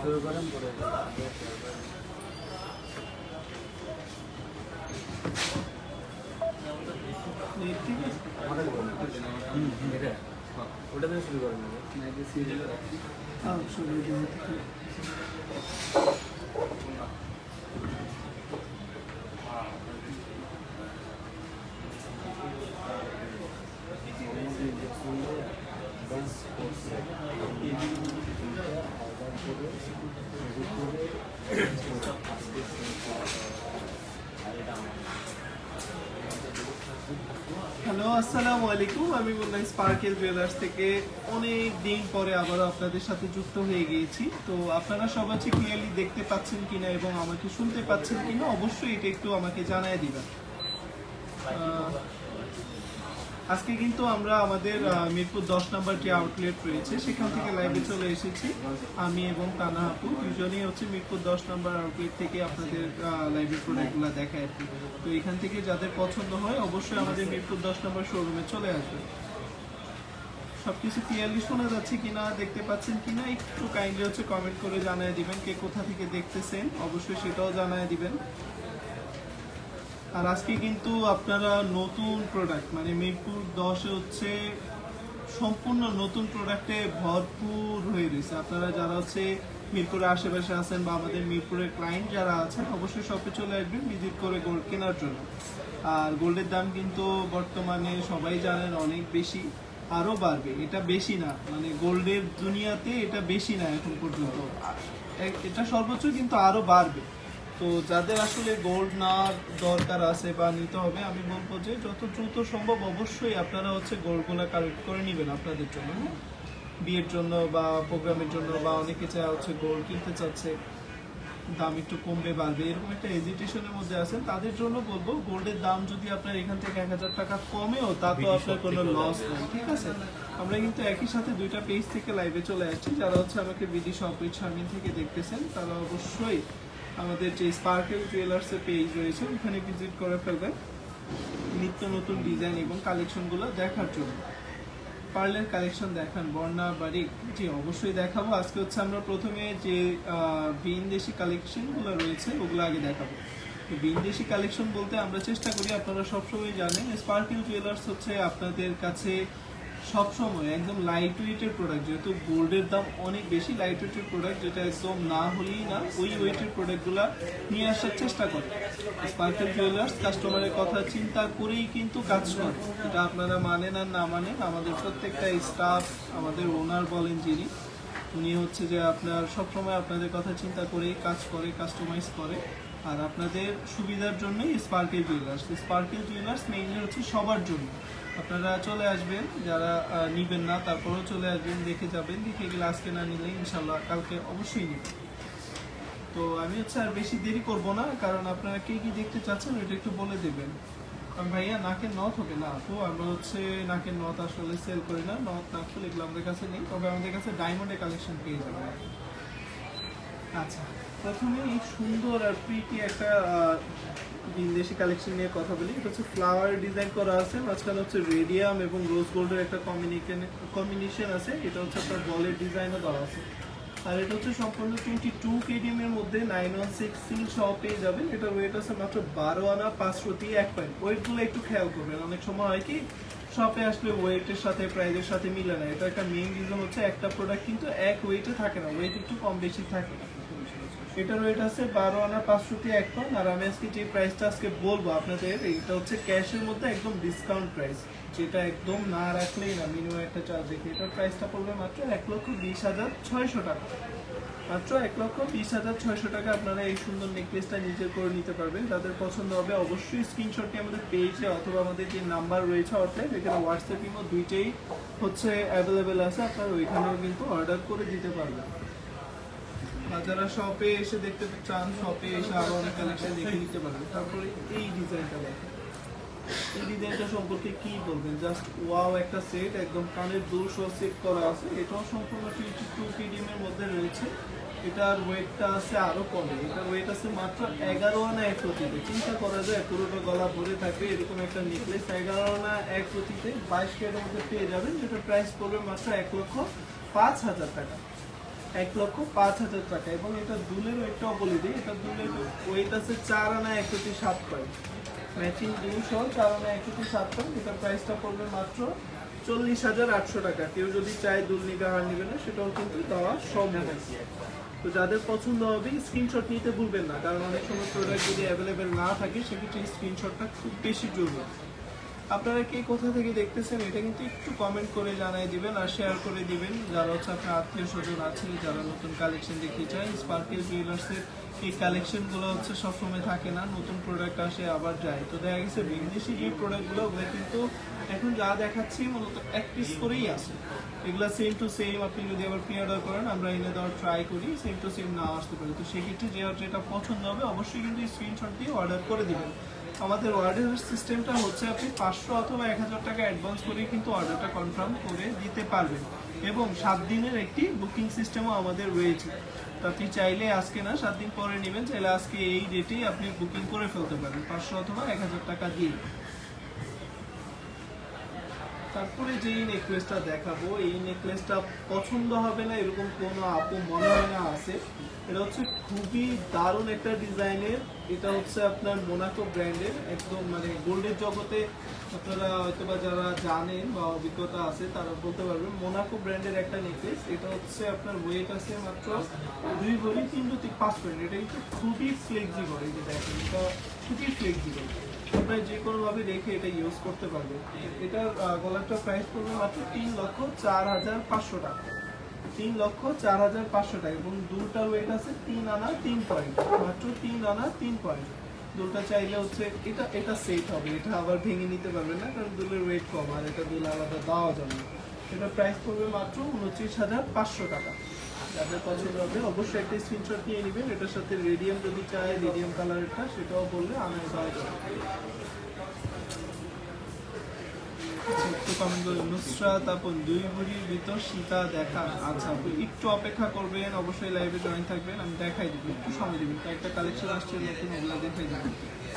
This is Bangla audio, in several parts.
শুরু করেন পরে ঠিক আছে ওটা থেকে শুরু করেন শুরু থেকে হ্যালো আসসালামু আলাইকুম, আমি মুন্না স্পার্কেল জুয়েলার্স থেকে অনেক দিন পরে আবারও আপনাদের সাথে যুক্ত হয়ে গিয়েছি। তো আপনারা সবাই ক্লিয়ারলি দেখতে পাচ্ছেন কিনা এবং আমাকে শুনতে পাচ্ছেন কিনা অবশ্যই এটা একটু আমাকে জানায় দিবেন। আজকে কিন্তু আমরা আমাদের মিরপুর 10 নম্বর যে আউটলেট রয়েছে সেখান থেকে লাইভে চলে এসেছি। আমি এবং কানা আপু দুজনেই হচ্ছে মিরপুর 10 নম্বর আউটলেট থেকে আপনাদের লাইভের প্রোডাক্টগুলো দেখায় আর কি। তো এখান থেকে যাদের পছন্দ হয় অবশ্যই আমাদের মিরপুর 10 নম্বর শোরুমে চলে আসবে। সবকিছু ক্লিয়ারলি শোনা যাচ্ছে কিনা, দেখতে পাচ্ছেন কিনা একটু কাইন্ডলি হচ্ছে কমেন্ট করে জানিয়ে দিবেন। কে কোথা থেকে দেখতেছেন অবশ্যই সেটাও জানিয়ে দিবেন। আর আজকে কিন্তু আপনারা নতুন প্রোডাক্ট মানে মিরপুর 10-এ হচ্ছে সম্পূর্ণ নতুন প্রোডাক্টে ভরপুর হয়ে রয়েছে। আপনারা যারা হচ্ছে মিরপুরের আশেপাশে আছেন বা আমাদের মিরপুরের ক্লায়েন্ট যারা আছেন অবশ্যই শপে চলে আসবেন ভিজিট করে গোল্ড কেনার জন্য। আর গোল্ডের দাম কিন্তু বর্তমানে সবাই জানেন অনেক বেশি, আরও বাড়বে। এটা বেশি না, মানে গোল্ডের দুনিয়াতে এটা বেশি না এখন পর্যন্ত, এটা সর্বোচ্চ কিন্তু আরও বাড়বে। তো যাদের আসলে গোল্ড না দরকার আছে বা নিতে হবে, আমি বলবো যে যত দ্রুত সম্ভব অবশ্যই আপনারা হচ্ছে গোল্ডগুলো কালেক্ট করে নেবেন আপনাদের জন্য, বিয়ের জন্য বা প্রোগ্রামের জন্য, বা অনেকে চায় হচ্ছে গোল্ড কিনতে চাচ্ছে, দাম একটু কমবে বাড়বে এরকম একটা হেজিটেশনের মধ্যে আছেন, তাদের জন্য বলবো গোল্ডের দাম যদি আপনার এখান থেকে 1000 টাকা কমেও তা তো আপনার কোনো লস নেই, ঠিক আছে। আমরা কিন্তু একই সাথে দুইটা পেজ থেকে লাইভে চলে আসছি। যারা হচ্ছে আমাকে বিডি শপ উইথ শারমিন থেকে দেখতেছেন তারা অবশ্যই আমাদের যে স্পার্কেল জুয়েলার্সের পেজ রয়েছে ওখানে ভিজিট করে ফেলবেন নিত্য নতুন ডিজাইন এবং কালেকশনগুলো দেখার জন্য। পার্লের কালেকশন দেখান বর্ণা বারিক, জি অবশ্যই দেখাবো। আজকে হচ্ছে আমরা প্রথমে যে ভিনদেশি কালেকশনগুলো রয়েছে ওগুলো আগে দেখাবো। তো ভিনদেশি কালেকশন বলতে আমরা চেষ্টা করি, আপনারা সবসময় জানেন স্পার্কেল জুয়েলার্স হচ্ছে আপনাদের কাছে সবসময় একদম লাইট ওয়েটের প্রোডাক্ট, যেহেতু গোল্ডের দাম অনেক বেশি, লাইট ওয়েটের প্রোডাক্ট যেটা একদম না হলেই না ওই ওয়েটের প্রোডাক্টগুলো নিয়ে আসার চেষ্টা করে। স্পার্কেল জুয়েলার্স কাস্টমারের কথা চিন্তা করেই কিন্তু কাজ করে, এটা আপনারা মানেন আর না মানেন। আমাদের প্রত্যেকটা স্টাফ, আমাদের ওনার বলেন যিনি, উনি হচ্ছে যে আপনার সবসময় আপনাদের কথা চিন্তা করেই কাজ করে, কাস্টমাইজ করে। আর আপনাদের সুবিধার জন্যই স্পার্কেল জুয়েলার্স মেইনলি হচ্ছে সবার জন্য। আপনারা চলে আসবেন, যারা নিবেন না তারপরেও চলে আসবেন, দেখে যাবেন, দেখে গেলে আজকে না নিলে ইনশাল্লাহ কালকে অবশ্যই নেবেন। তো আমি হচ্ছে আর বেশি দেরি করব না, কারণ আপনারা কে কি দেখতে চাচ্ছেন ওইটা একটু বলে দেবেন। কারণ ভাইয়া নাকের নথ হবে না, তো আমরা হচ্ছে নাকের নথ আসলে সেল করি না, নথ নাকফুল এগুলো আমাদের কাছে নেই, তবে আমাদের কাছে ডায়মন্ডের কালেকশন পেয়ে যাবেন। আচ্ছা, প্রথমে এই সুন্দর আর প্রিটি একটা ভিনদেশি কালেকশন নিয়ে কথা বলি। এটা হচ্ছে ফ্লাওয়ার ডিজাইন করা আছে, মাঝখানে হচ্ছে রেডিয়াম এবং রোজ গোল্ডের একটা কম্বিনেশন আছে। এটা হচ্ছে আপনার বলের ডিজাইনও দেওয়া আছে। আর এটা হচ্ছে সম্পূর্ণ 22 কেডিএম এর মধ্যে 916 সিল সহ পেয়ে যাবেন। এটা ওয়েট আছে মাত্র 12 আনা 501 পয়েন্ট। ওয়েটগুলো একটু খেয়াল করবেন, অনেক সময় হয় কি শপে আসলে ওয়েটের সাথে প্রাইসের সাথে মিলে না। এটা একটা মেইন রিজন হচ্ছে একটা প্রোডাক্ট কিন্তু এক ওয়েটে থাকে না, ওয়েট একটু কম বেশি থাকে। এটার ওয়েট আছে 12 আনা 501 পয়েন্ট। আর আমি আজকে যে প্রাইসটা আজকে বলবো আপনাদের, এটা হচ্ছে ক্যাশের মধ্যে একদম ডিসকাউন্ট প্রাইস, যেটা একদম না রাখলেই না, মিনিমাম একটা চার্জ রেখে। এটার প্রাইসটা পড়বে মাত্র 1,20,600 টাকা। মাত্র 1,20,600 টাকা আপনারা এই সুন্দর নেকলেসটা নিজের করে নিতে পারবেন। যাদের পছন্দ হবে অবশ্যই স্ক্রিনশটটি আমাদের পেজে অথবা আমাদের যে নাম্বার রয়েছে হটলাইন, এখানে হোয়াটসঅ্যাপ ইমো দুইটাই হচ্ছে অ্যাভেলেবেল আছে, আপনারা ওইখানেও কিন্তু অর্ডার করে দিতে পারবেন। যারা শপে এসে দেখতে চান, শপে এসে আরো অনেক কালেকশন দেখে নিতে পারবেন। তারপরে এই ডিজাইনটা দেখেন, এই ডিজাইনটা সম্পর্কে কি বলবেন? জাস্ট ওয়াও একটা সেট, একদম কানের দুল সহ সেট করা আছে। এটাও সম্পূর্ণ 22 কেডিএম এর মধ্যে রয়েছে। এটার ওয়েটটা আছে আরো কমে, এটার ওয়েট আছে মাত্র 11 আনা 1 প্রতিতে। চিন্তা করা যায় পুরোটা গলা ভরে থাকবে এরকম একটা নেকলেস 11 আনা 1 প্রতিতে 22 ক্যারেটের মধ্যে পেয়ে যাবেন, যেটার প্রাইস পড়বে মাত্র 1,05,000 টাকা। 1,05,000 টাকা। এবং এটা দুলের ওয়েটটাও বলে দিই, এটা দুলের ওয়েট আছে 4 আনা 1 কেজি 7 পয়েন্ট, ম্যাচিং দুল সহ 4 আনা 1 কেজি 7 পয়েন্ট। এটা প্রাইসটা পড়বে মাত্র 40,800 টাকা। কেউ যদি চায় দুল নিবে আর নিবে না সেটাও কিন্তু দেওয়া সম্ভব। তো যাদের পছন্দ হবে স্ক্রিনশট নিতে ভুলবেন না, কারণ অনেক সময় প্রোডাক্ট যদি অ্যাভেলেবেল না থাকে সেক্ষেত্রে স্ক্রিনশটটা খুব বেশি জরুরি। আপনারা কে কোথা থেকে দেখতেছেন এটা কিন্তু একটু কমেন্ট করে জানাই দিবেন আর শেয়ার করে দিবেন, যারা হচ্ছে আপনার আত্মীয় স্বজন আছে যারা নতুন কালেকশন দেখতে চায়। স্পার্কেল জুয়েলার্সের এই কালেকশনগুলো হচ্ছে সবসময় থাকে না, নতুন প্রোডাক্ট আসে আবার যায়। তো দেখা গেছে বিদেশি যে প্রোডাক্টগুলো ওগুলো কিন্তু এখন যা দেখাচ্ছি মূলত এক পিস করেই আসে। এগুলো সেম টু সেম আপনি যদি আবার প্রি অর্ডার করেন আমরা এনে দেওয়ার ট্রাই করি, সেম টু সেম না আসতে পারে। তো সেক্ষেত্রে যেটা পছন্দ হবে অবশ্যই কিন্তু স্ক্রিনশট দিয়ে অর্ডার করে দিবেন। আমাদের অর্ডার সিস্টেমটা হচ্ছে আপনি 500 অথবা 1000 টাকা অ্যাডভান্স করে কিন্তু অর্ডারটা কনফার্ম করে দিতে পারবেন, এবং 7 দিনের একটি বুকিং সিস্টেমও আমাদের রয়েছে। তো আপনি চাইলে আজকে না 7 দিন পরে নেবেন, চাইলে আজকে এই ডেটেই আপনি বুকিং করে ফেলতে পারেন 500 অথবা 1000 টাকা দিয়ে। তারপরে যে নেকলেসটা দেখাবো, এই নেকলেসটা পছন্দ হবে না এরকম কোনো আপু মনে হয় না আছে। এটা হচ্ছে খুবই দারুণ একটা ডিজাইনের, এটা হচ্ছে আপনার মোনাকো ব্র্যান্ডের, একদম মানে গোল্ডের জগতে আপনারা হয়তো বা যারা জানেন বা অভিজ্ঞতা আছে তারা বলতে পারবেন মোনাকো ব্র্যান্ডের একটা নেকলেস। এটা হচ্ছে আপনার ওয়েট আছে মাত্র 2 ভরি 3.5 পয়েন্ট। এটা কিন্তু খুবই ফ্লেক্সিবল, এই যে দেখেন এটা খুবই ফ্লেক্সিবল, আপনারা যে কোনোভাবে রেখে এটা ইউজ করতে পারবেন। এটার গলারটা প্রাইস পড়বে মাত্র 3,04,500 টাকা, 3,04,500 টাকা। এবং দুলটার ওয়েট আছে 3 আনা 3 পয়েন্ট, মাত্র 3 আনা 3 পয়েন্ট। দুলটা চাইলে হচ্ছে এটা সেট হবে, এটা আবার ভেঙে নিতে পারবেন না কারণ দুলের ওয়েট কম আর এটা দুল আলাদা দেওয়া যাবে না। এটা প্রাইস পড়বে মাত্র 29,500 টাকা। যাদের পছন্দ হবে অবশ্যই একটা স্ক্রিনশট নিয়ে নেবেন। এটার সাথে রেডিয়াম যদি চায় রেডিয়াম কালারেরটা সেটাও বললে আনায় দেওয়া যাবে। একটু কমেন্ট করবেন নুসরাত আপন 2 ভরির ভিতর সীতা দেখা। আচ্ছা আপনি একটু অপেক্ষা করবেন, অবশ্যই লাইভে জয়েন থাকবেন, আমি দেখাই দিব, একটু সময় দেবেন, কয়েকটা কালেকশন আসছে নতুন ওগুলো দেখাই দিব।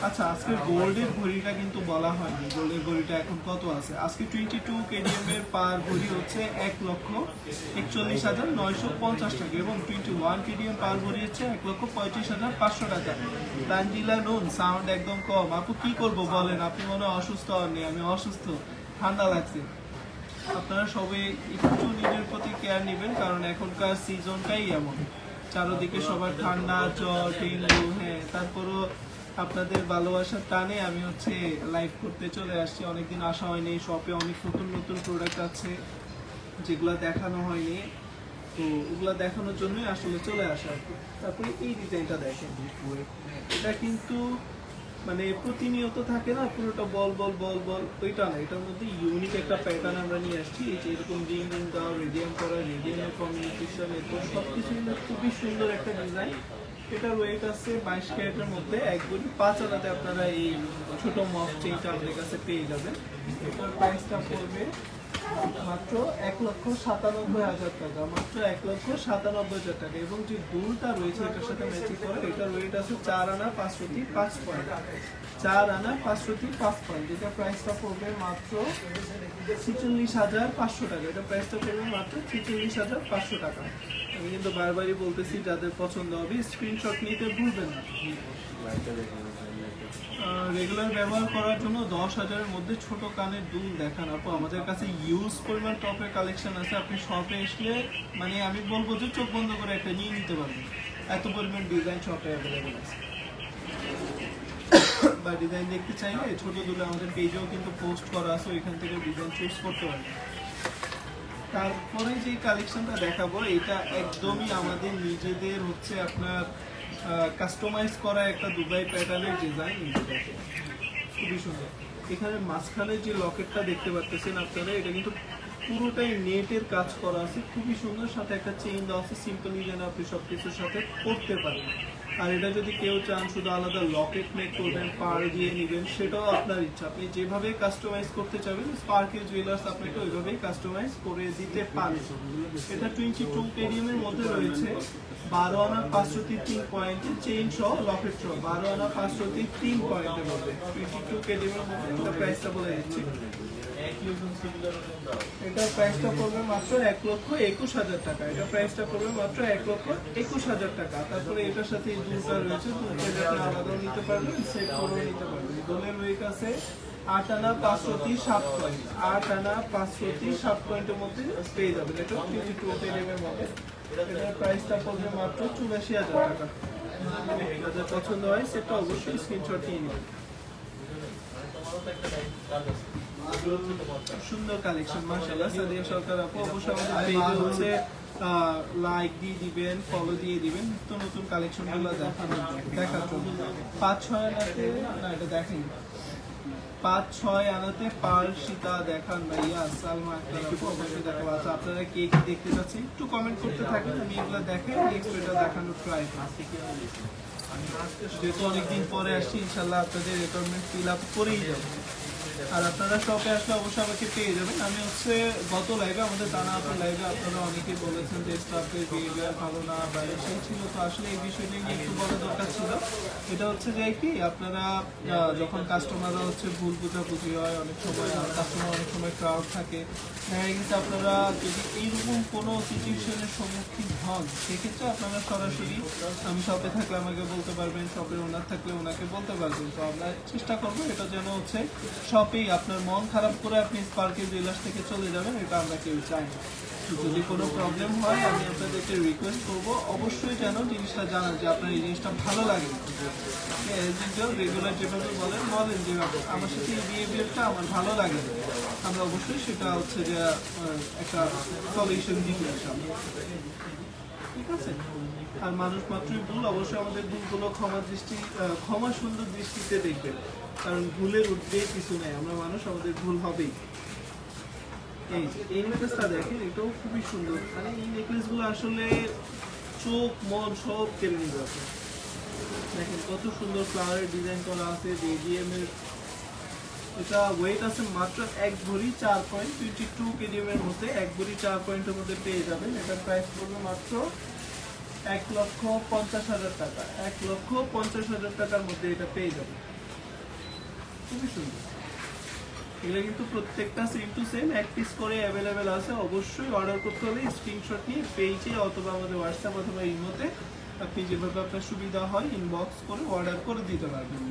আচ্ছা আজকে গোল্ডের ঘড়িটা কিন্তু বলা হয়নি, গোল্ডের ঘড়িটা এখন কত আছে। আজকে 22 কেডিএম এর পার ঘড়ি হচ্ছে 1,41,950 টাকা, এবং 21 কেডিএম পার ঘড়ি হচ্ছে 1,35,500 টাকা। তানজিলা নুন সাউন্ড একদম কম। আপু কি করব বলেন, আপনি মনে হয় অসুস্থ হননি, আমি অসুস্থ, ঠান্ডা লাগছে। আপনারা সবাই একটু নিজের প্রতি কেয়ার নেবেন, কারণ এখনকার সিজনটাই এমন, চারদিকে সবার ঠান্ডা জ্বর ডেঙ্গু। হ্যাঁ তারপরও আপনাদের ভালোবাসার টানে আমি হচ্ছে লাইভ করতে চলে আসছি, অনেকদিন আসা হয়নি। শপে অনেক নতুন নতুন প্রোডাক্ট আছে যেগুলো দেখানো হয়নি, তো ওগুলা দেখানোর জন্যই আসলে চলে আসা। তারপরে এই ডিজাইনটা দেখেন, এটা কিন্তু মানে প্রতিনিয়ত থাকে না পুরোটা বল বল বল বল, ওইটা না, এটার মধ্যে ইউনিক একটা প্যাটার্ন আমরা নিয়ে আসছি। এই যে এরকম রিং রিং দেওয়া, রেডিয়াম করা, রেডিয়ামের কম্বিনেশন, এরকম সব কিছু খুবই সুন্দর একটা ডিজাইন। এটার ওয়েট আছে 22 ক্যারেটের মধ্যে 1 ভরি 5 আনাতে আপনারা এই ছোট মফ চেইনটা আপনার কাছে পেয়ে যাবেন। এটার প্রাইসটা পড়বে মাত্র 1,97,000 টাকা, মাত্র 1,97,000 টাকা। এবং যে দুলটা রয়েছে এটার সাথে ম্যাচিং করে, এটার ওয়েট আছে 4 আনা 505 পয়েন্ট, 4 আনা 505 পয়েন্ট। যেটা প্রাইসটা পড়বে মাত্র 46,500 টাকা। এটা প্রাইসটা পড়বে মাত্র 46,500 টাকা। আমি কিন্তু বারবারই বলতেছি যাদের পছন্দ হবে স্ক্রিনশট নিতে ভুলবেন না। রেগুলার ব্যবহার করার জন্য 10,000-এর মধ্যে ছোট কানের দুল দেখান আপু। আমাদের কাছে ইউজ পরিমাণ টপের কালেকশন আছে, আপনি শপে আসলে মানে আমি বলবো যে চোখ বন্ধ করে একটা নিয়ে নিতে পারবেন, এত পরিমাণ ডিজাইন শপে অ্যাভেলেবেল আছে। বা ডিজাইন দেখতে চাইলে ছোট দুলে আমাদের পেজেও কিন্তু পোস্ট করা আছে, ওইখান থেকে ডিজাইন চুজ করতে পারবেন। তারপরে যে কালেকশনটা দেখাবো এটা একদমই আমাদের নিজেদের হচ্ছে আপনার কাস্টমাইজ করা একটা দুবাই প্যাটার্নের ডিজাইন, খুবই সুন্দর। এখানে মাঝখানে যে লকেটটা দেখতে পাচ্ছেন আপনারা, এটা কিন্তু পুরোটাই নেটের কাজ করা আছে, খুবই সুন্দর। সাথে একটা চেইন দেওয়া আছে, সিম্পলি যেন আপনি সবকিছুর সাথে করতে পারেন। আর এটা যদি কেউ চান শুধু আলাদা লকেট মেক করবেন, পার দিয়ে নেবেন, সেটাও আপনার ইচ্ছা। আপনি যেভাবে কাস্টমাইজ করতে চাবেন স্পার্কেল জুয়েলার্স আপনাকে ওইভাবেই কাস্টমাইজ করে দিতে পারে। এটা 22 কেডিএম এর মধ্যে রয়েছে, 12 আনা 503 পয়েন্টের চেইন সহ লকেট সহ 12 আনা 503 পয়েন্টের মধ্যে 22 কেডিএম এর মধ্যে। এটা প্রাইসটা বলে দিচ্ছি, এটার প্রাইসটা পড়বে মাত্র 1,21,000 টাকা। এটা প্রাইসটা পড়বে মাত্র 1,21,000 টাকা। তারপরে এটার সাথে এই দুলটা রয়েছে, দুলটা আলাদাও নিতে পারবেন, সেট করেও নিতে পারবেন। দোলের ওয়েট আছে 8 আনা 507 পয়েন্ট, 8 আনা 507 পয়েন্টের মধ্যে পেয়ে যাবেন। এটা 22 কেডিএম এর মধ্যে। এটার প্রাইসটা পড়বে মাত্র 84,000 টাকা। যাদের পছন্দ হয় সেটা অবশ্যই স্ক্রিনশট নিয়ে নেবেন। সুন্দর কালেকশন মাশাআল্লাহ। সাদিয়া সরকার আপু অবশ্যই আমাদের পেজে হচ্ছে লাইক দিয়ে দিবেন, ফলো দিয়ে দিবেন, তো নতুন কালেকশনগুলো দেখার জন্য। 5-6 আনাতে না, এটা দেখেন 5-6 আনাতে পার সীতা দেখান ভাইয়া। সালমা আক্তার আপু অবশ্যই দেখাবো। আচ্ছা, আপনারা কে কি দেখতে চাচ্ছেন একটু কমেন্ট করতে থাকেন, আমি এগুলো দেখাই, নেক্সট এটা দেখানোর ট্রাই করছি। যেহেতু অনেকদিন পরে আসছি, ইনশাল্লাহ আপনাদের রিকোয়ারমেন্ট ফিল আপ করেই যাবো। আর আপনারা শপে আসলে অবশ্যই আমাকে পেয়ে যাবেন। আমি হচ্ছে গত লাইভে, আমাদের টানা আপনার লাইভে আপনারা অনেকেই বলেছেন যে স্টাফের বিহেভিয়ার ভালো না বা সেই ছিল, তো আসলে এই বিষয়টা নিয়ে একটু বলা দরকার ছিল। এটা হচ্ছে যে কি, আপনারা যখন কাস্টমাররা হচ্ছে ভুল বোঝাবুঝি হয়, অনেক সময় কাস্টমার অনেক সময় ক্রাউড থাকে, দেখা গেছে আপনারা যদি এইরকম কোনো সিচুয়েশনের সম্মুখীন হন, সেক্ষেত্রে আপনারা সরাসরি আমি শপে থাকলে আমাকে বলতে পারবেন, শপের ওনার থাকলে ওনাকে বলতে পারবেন। তো আমরা চেষ্টা করবো এটা যেন হচ্ছে শপেই আপনার মন খারাপ করে আপনি স্পার্কেল জুয়েলার্স থেকে চলে যাবেন, এটা আমরা কেউ চাই না। যদি কোনো প্রবলেম হয় আমি আপনাদেরকে রিকোয়েস্ট করবো অবশ্যই যেন জিনিসটা জানান যে আপনার এই জিনিসটা ভালো লাগে। রেগুলার যেভাবে বলেন যে আমার সাথে এই বিহেভিয়ারটা আমার ভালো লাগে, আমরা অবশ্যই সেটা হচ্ছে যে একটা সলিউশন দিতে চাই, ঠিক আছে? আর মানুষ মাত্রই ভুল, অবশ্যই আমাদের ভুলগুলো ক্ষমা সুন্দর দৃষ্টিতে দেখবেন, কারণ ভুলের উঠবে কিছু নেই, আমরা মানুষ, আমাদের ভুল হবেই। এই নেকলেসটা দেখেন, এটাও খুবই সুন্দর। মানে এই নেকলেসগুলো আসলে চোখ মন সব কেড়ে নিবে আপনি। দেখেন কত সুন্দর ফ্লাওয়ারের ডিজাইন করা আছে, রেডিয়াম এর। এটা ওয়েট আছে মাত্র 1 ভরি 4 পয়েন্ট, 22 কেডিএম এর মধ্যে 1 ভরি 4 পয়েন্টের মধ্যে পেয়ে যাবেন। এটার প্রাইস পড়বে মাত্র 1,50,000 টাকা। 1,50,000 টাকার মধ্যে এটা পেয়ে যাবেন। খুবই সুন্দর। এগুলো কিন্তু প্রত্যেকটা সেম টু সেম, এক পিস করে অ্যাভেলেবেল আছে। অবশ্যই অর্ডার করতে হলে স্ক্রিনশট নিয়ে পেজে অথবা আমাদের হোয়াটসঅ্যাপ অথবা ইমোতে আপনি যেভাবে আপনার সুবিধা হয় ইনবক্স করে অর্ডার করে দিতে পারবেন।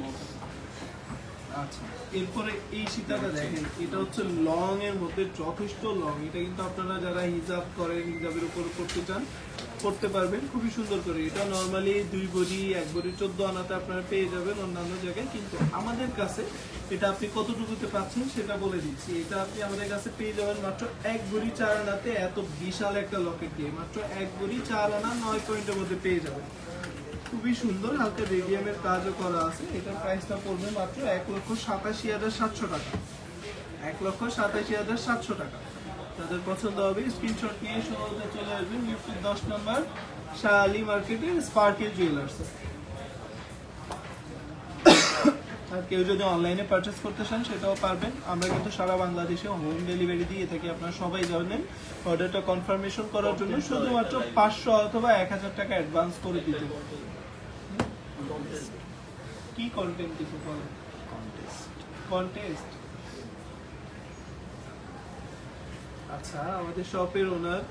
আচ্ছা, এরপরে এই সীতাটা দেখেন, এটা হচ্ছে লং এর মধ্যে, যথেষ্ট লং। এটা কিন্তু আপনারা যারা হিজাব করেন, হিজাবের উপর করতে চান করতে পারবেন খুবই সুন্দর করে। এটা নর্মালি 2 ভরি 1 ভরি 14 আনাতে আপনারা পেয়ে যাবেন অন্যান্য জায়গায়, কিন্তু আমাদের কাছে এটা আপনি কতটুকুতে পাচ্ছেন সেটা বলে দিচ্ছি। এটা আপনি আমাদের কাছে পেয়ে যাবেন মাত্র 1 ভরি 4 আনাতে, এত বিশাল একটা লকেট দিয়ে মাত্র 1 ভরি 4 আনা 9 পয়েন্টের মধ্যে পেয়ে যাবেন। খুবই সুন্দর, হালকা রেডিয়ামের কাজও করা আছে। এটার প্রাইসটা পড়বে মাত্র 1,87,700 টাকা। 1,87,700 টাকা। তাদের পছন্দ হবে স্ক্রিনশট নিয়ে সহজে চলে আসবেন লিফটের 10 নম্বর শাহালি মার্কেটের স্পার্কেল জুয়েলার্স। আর কেউ যদি অনলাইনে পারচেস করতে চান সেটাও পারবেন। আমরা কিন্তু সারা বাংলাদেশে হোম ডেলিভারি দিয়ে থাকি, আপনারা সবাই জানেন। অর্ডারটা কনফার্মেশন করার জন্য শুধুমাত্র 500 অথবা 1,000 টাকা অ্যাডভান্স করে দিতে হবে। কি কন্টেন্ট কিছু বলেন? কন্টেস্ট। আচ্ছা, আমাদের শপের ওনার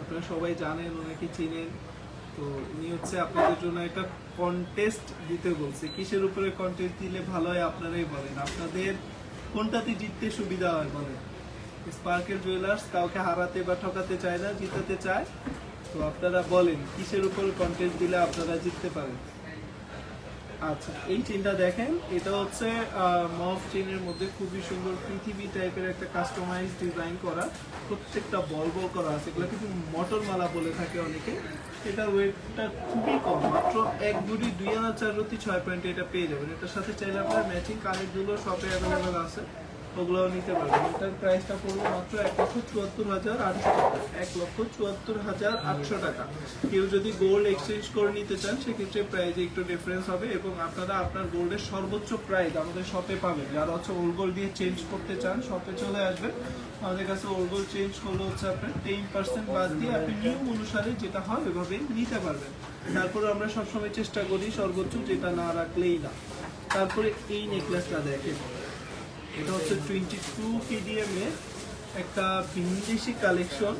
আপনারা সবাই জানেন, ওনাকে চিনেন। তো উনি হচ্ছে আপনাদের জন্য একটা কন্টেস্ট দিতে বলছে। কিসের উপরে কন্টেস্ট দিলে ভালো হয় আপনারাই বলেন, আপনাদের কোনটাতে জিততে সুবিধা হয় বলেন। স্পার্কেল জুয়েলার্স কাউকে হারাতে বা ঠকাতে চায় না, জিতাতে চায়। তো আপনারা বলেন কিসের উপর কন্টেস্ট দিলে আপনারা জিততে পারেন। আচ্ছা, এই চেনটা দেখেন, এটা হচ্ছে মফ চেনের মধ্যে খুবই সুন্দর পৃথিবী টাইপের একটা কাস্টমাইজ ডিজাইন করা, প্রত্যেকটা বল বল করা আছে। এগুলো কিন্তু মটর মালা বলে থাকে অনেকে। এটার ওয়েটটা খুবই কম, মাত্র 1 ভরি 2 আনা 4 রতি 6 পয়েন্টে এটা পেয়ে যাবেন। এটার সাথে চাইলে আপনার ম্যাচিং কানের দুলো শপে অ্যাভেলেবেল আছে। ওগুলোও নিতে পারবেন। এটার প্রাইসটা পড়বে মাত্র 1,74,800 টাকা, 1,74,800 টাকা। কেউ যদি গোল্ড এক্সচেঞ্জ করে নিতে চান সেক্ষেত্রে প্রাইসে একটু ডিফারেন্স হবে, এবং আপনারা আপনার গোল্ডের সর্বোচ্চ প্রাইস আমাদের শপে পাবেন। যারা হচ্ছে ওল্ড গোল্ড দিয়ে চেঞ্জ করতে চান শপে চলে আসবেন, আমাদের কাছে ওল্ড গোল্ড চেঞ্জ করলে হচ্ছে আপনার 10% বাদ দিয়ে আপনি নিয়ম অনুসারে যেটা হয় ওইভাবে নিতে পারবেন। তারপরে আমরা সবসময় চেষ্টা করি সর্বোচ্চ যেটা না রাখলেই না। তারপরে এই নেকলেসটা দেখেন, এটা হচ্ছে 22 কেডিএম এর একটা ভিনদেশি কালেকশন,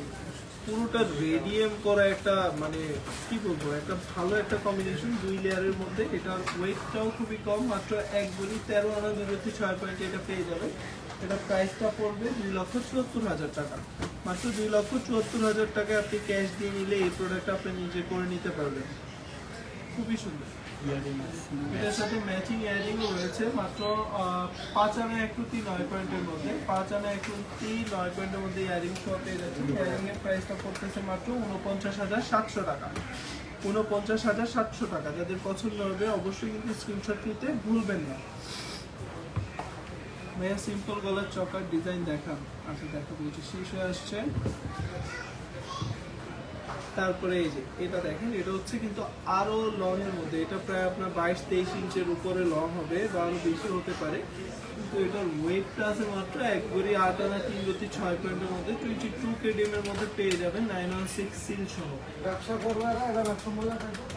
পুরোটা রেডিয়াম করা একটা মানে কি বলবো একটা ভালো একটা কম্বিনেশন, 2 লেয়ারের মধ্যে। এটার ওয়েটটাও খুবই কম, মাত্র 1 ভরি 13 আনা 2/6 পয়েন্ট এটা পেয়ে যাবে। এটা প্রাইসটা পড়বে 2,74,000 টাকা, মাত্র 2,74,000 টাকায় আপনি ক্যাশ দিয়ে নিলে এই প্রোডাক্টটা আপনি নিজে করে নিতে পারবেন। খুবই সুন্দর। এটার সাথে ম্যাচিং ইয়ারিংও রয়েছে, মাত্র 5 আনা 1 প্রতি 9 পয়েন্টের মধ্যে, 5 আনা 1 প্রতি 9 পয়েন্টের মধ্যে ইয়ারিং সহ পেয়ে যাচ্ছে। ইয়ারিং এর প্রাইসটা পড়তেছে মাত্র 49,700 টাকা, 49,700 টাকা। যাদের পছন্দ হবে অবশ্যই কিন্তু স্ক্রিনশট নিতে ভুলবেন না। ভাইয়া সিম্পল গলার চকার ডিজাইন দেখান, আচ্ছা দেখা বলছি শেষ হয়ে আসছে। তারপরে এই যে এটা দেখেন, এটা হচ্ছে কিন্তু আরো লং এর মধ্যে, এটা প্রায় আপনার 22-23 ইঞ্চের উপরে লং হবে বা আরো বেশি হতে পারে, কিন্তু এটার ওয়েটটা আছে মাত্র 1 ভরি 8 আনা 3/6 পয়েন্টের মধ্যে, 22 কেডিএম এর মধ্যে পেয়ে যাবেন 916 সিল সহ। ব্যবসা করবো না, এটা ব্যবসা মূল্য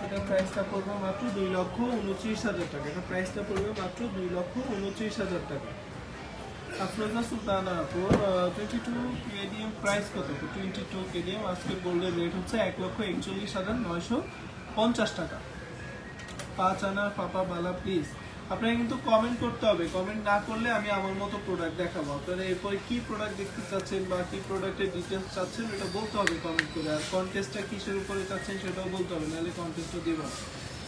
এটা প্রাইসটা পড়বে মাত্র 2,29,000 টাকা, এটা প্রাইসটা পড়বে মাত্র 2,29,000 টাকা। আফরোজা সুলতানা আপু 22 কেডিএম প্রাইস কত? 22 কেডিএম আজকে গোল্ডের রেট হচ্ছে 1,41,950 টাকা। 5 আনার পাপা বালা প্লিজ। আপনারা কিন্তু কমেন্ট করতে হবে, কমেন্ট না করলে আমি আমার মতো প্রোডাক্ট দেখাবো। আপনারা এরপরে কি প্রোডাক্ট দেখতে চাচ্ছেন বা কি প্রোডাক্টের ডিটেলস চাচ্ছেন এটা বলতে হবে কমেন্ট করে, আর কন্টেস্টটা কিসের উপরে চাচ্ছেন সেটাও বলতে হবে, নাহলে কন্টেস্টও দিব না।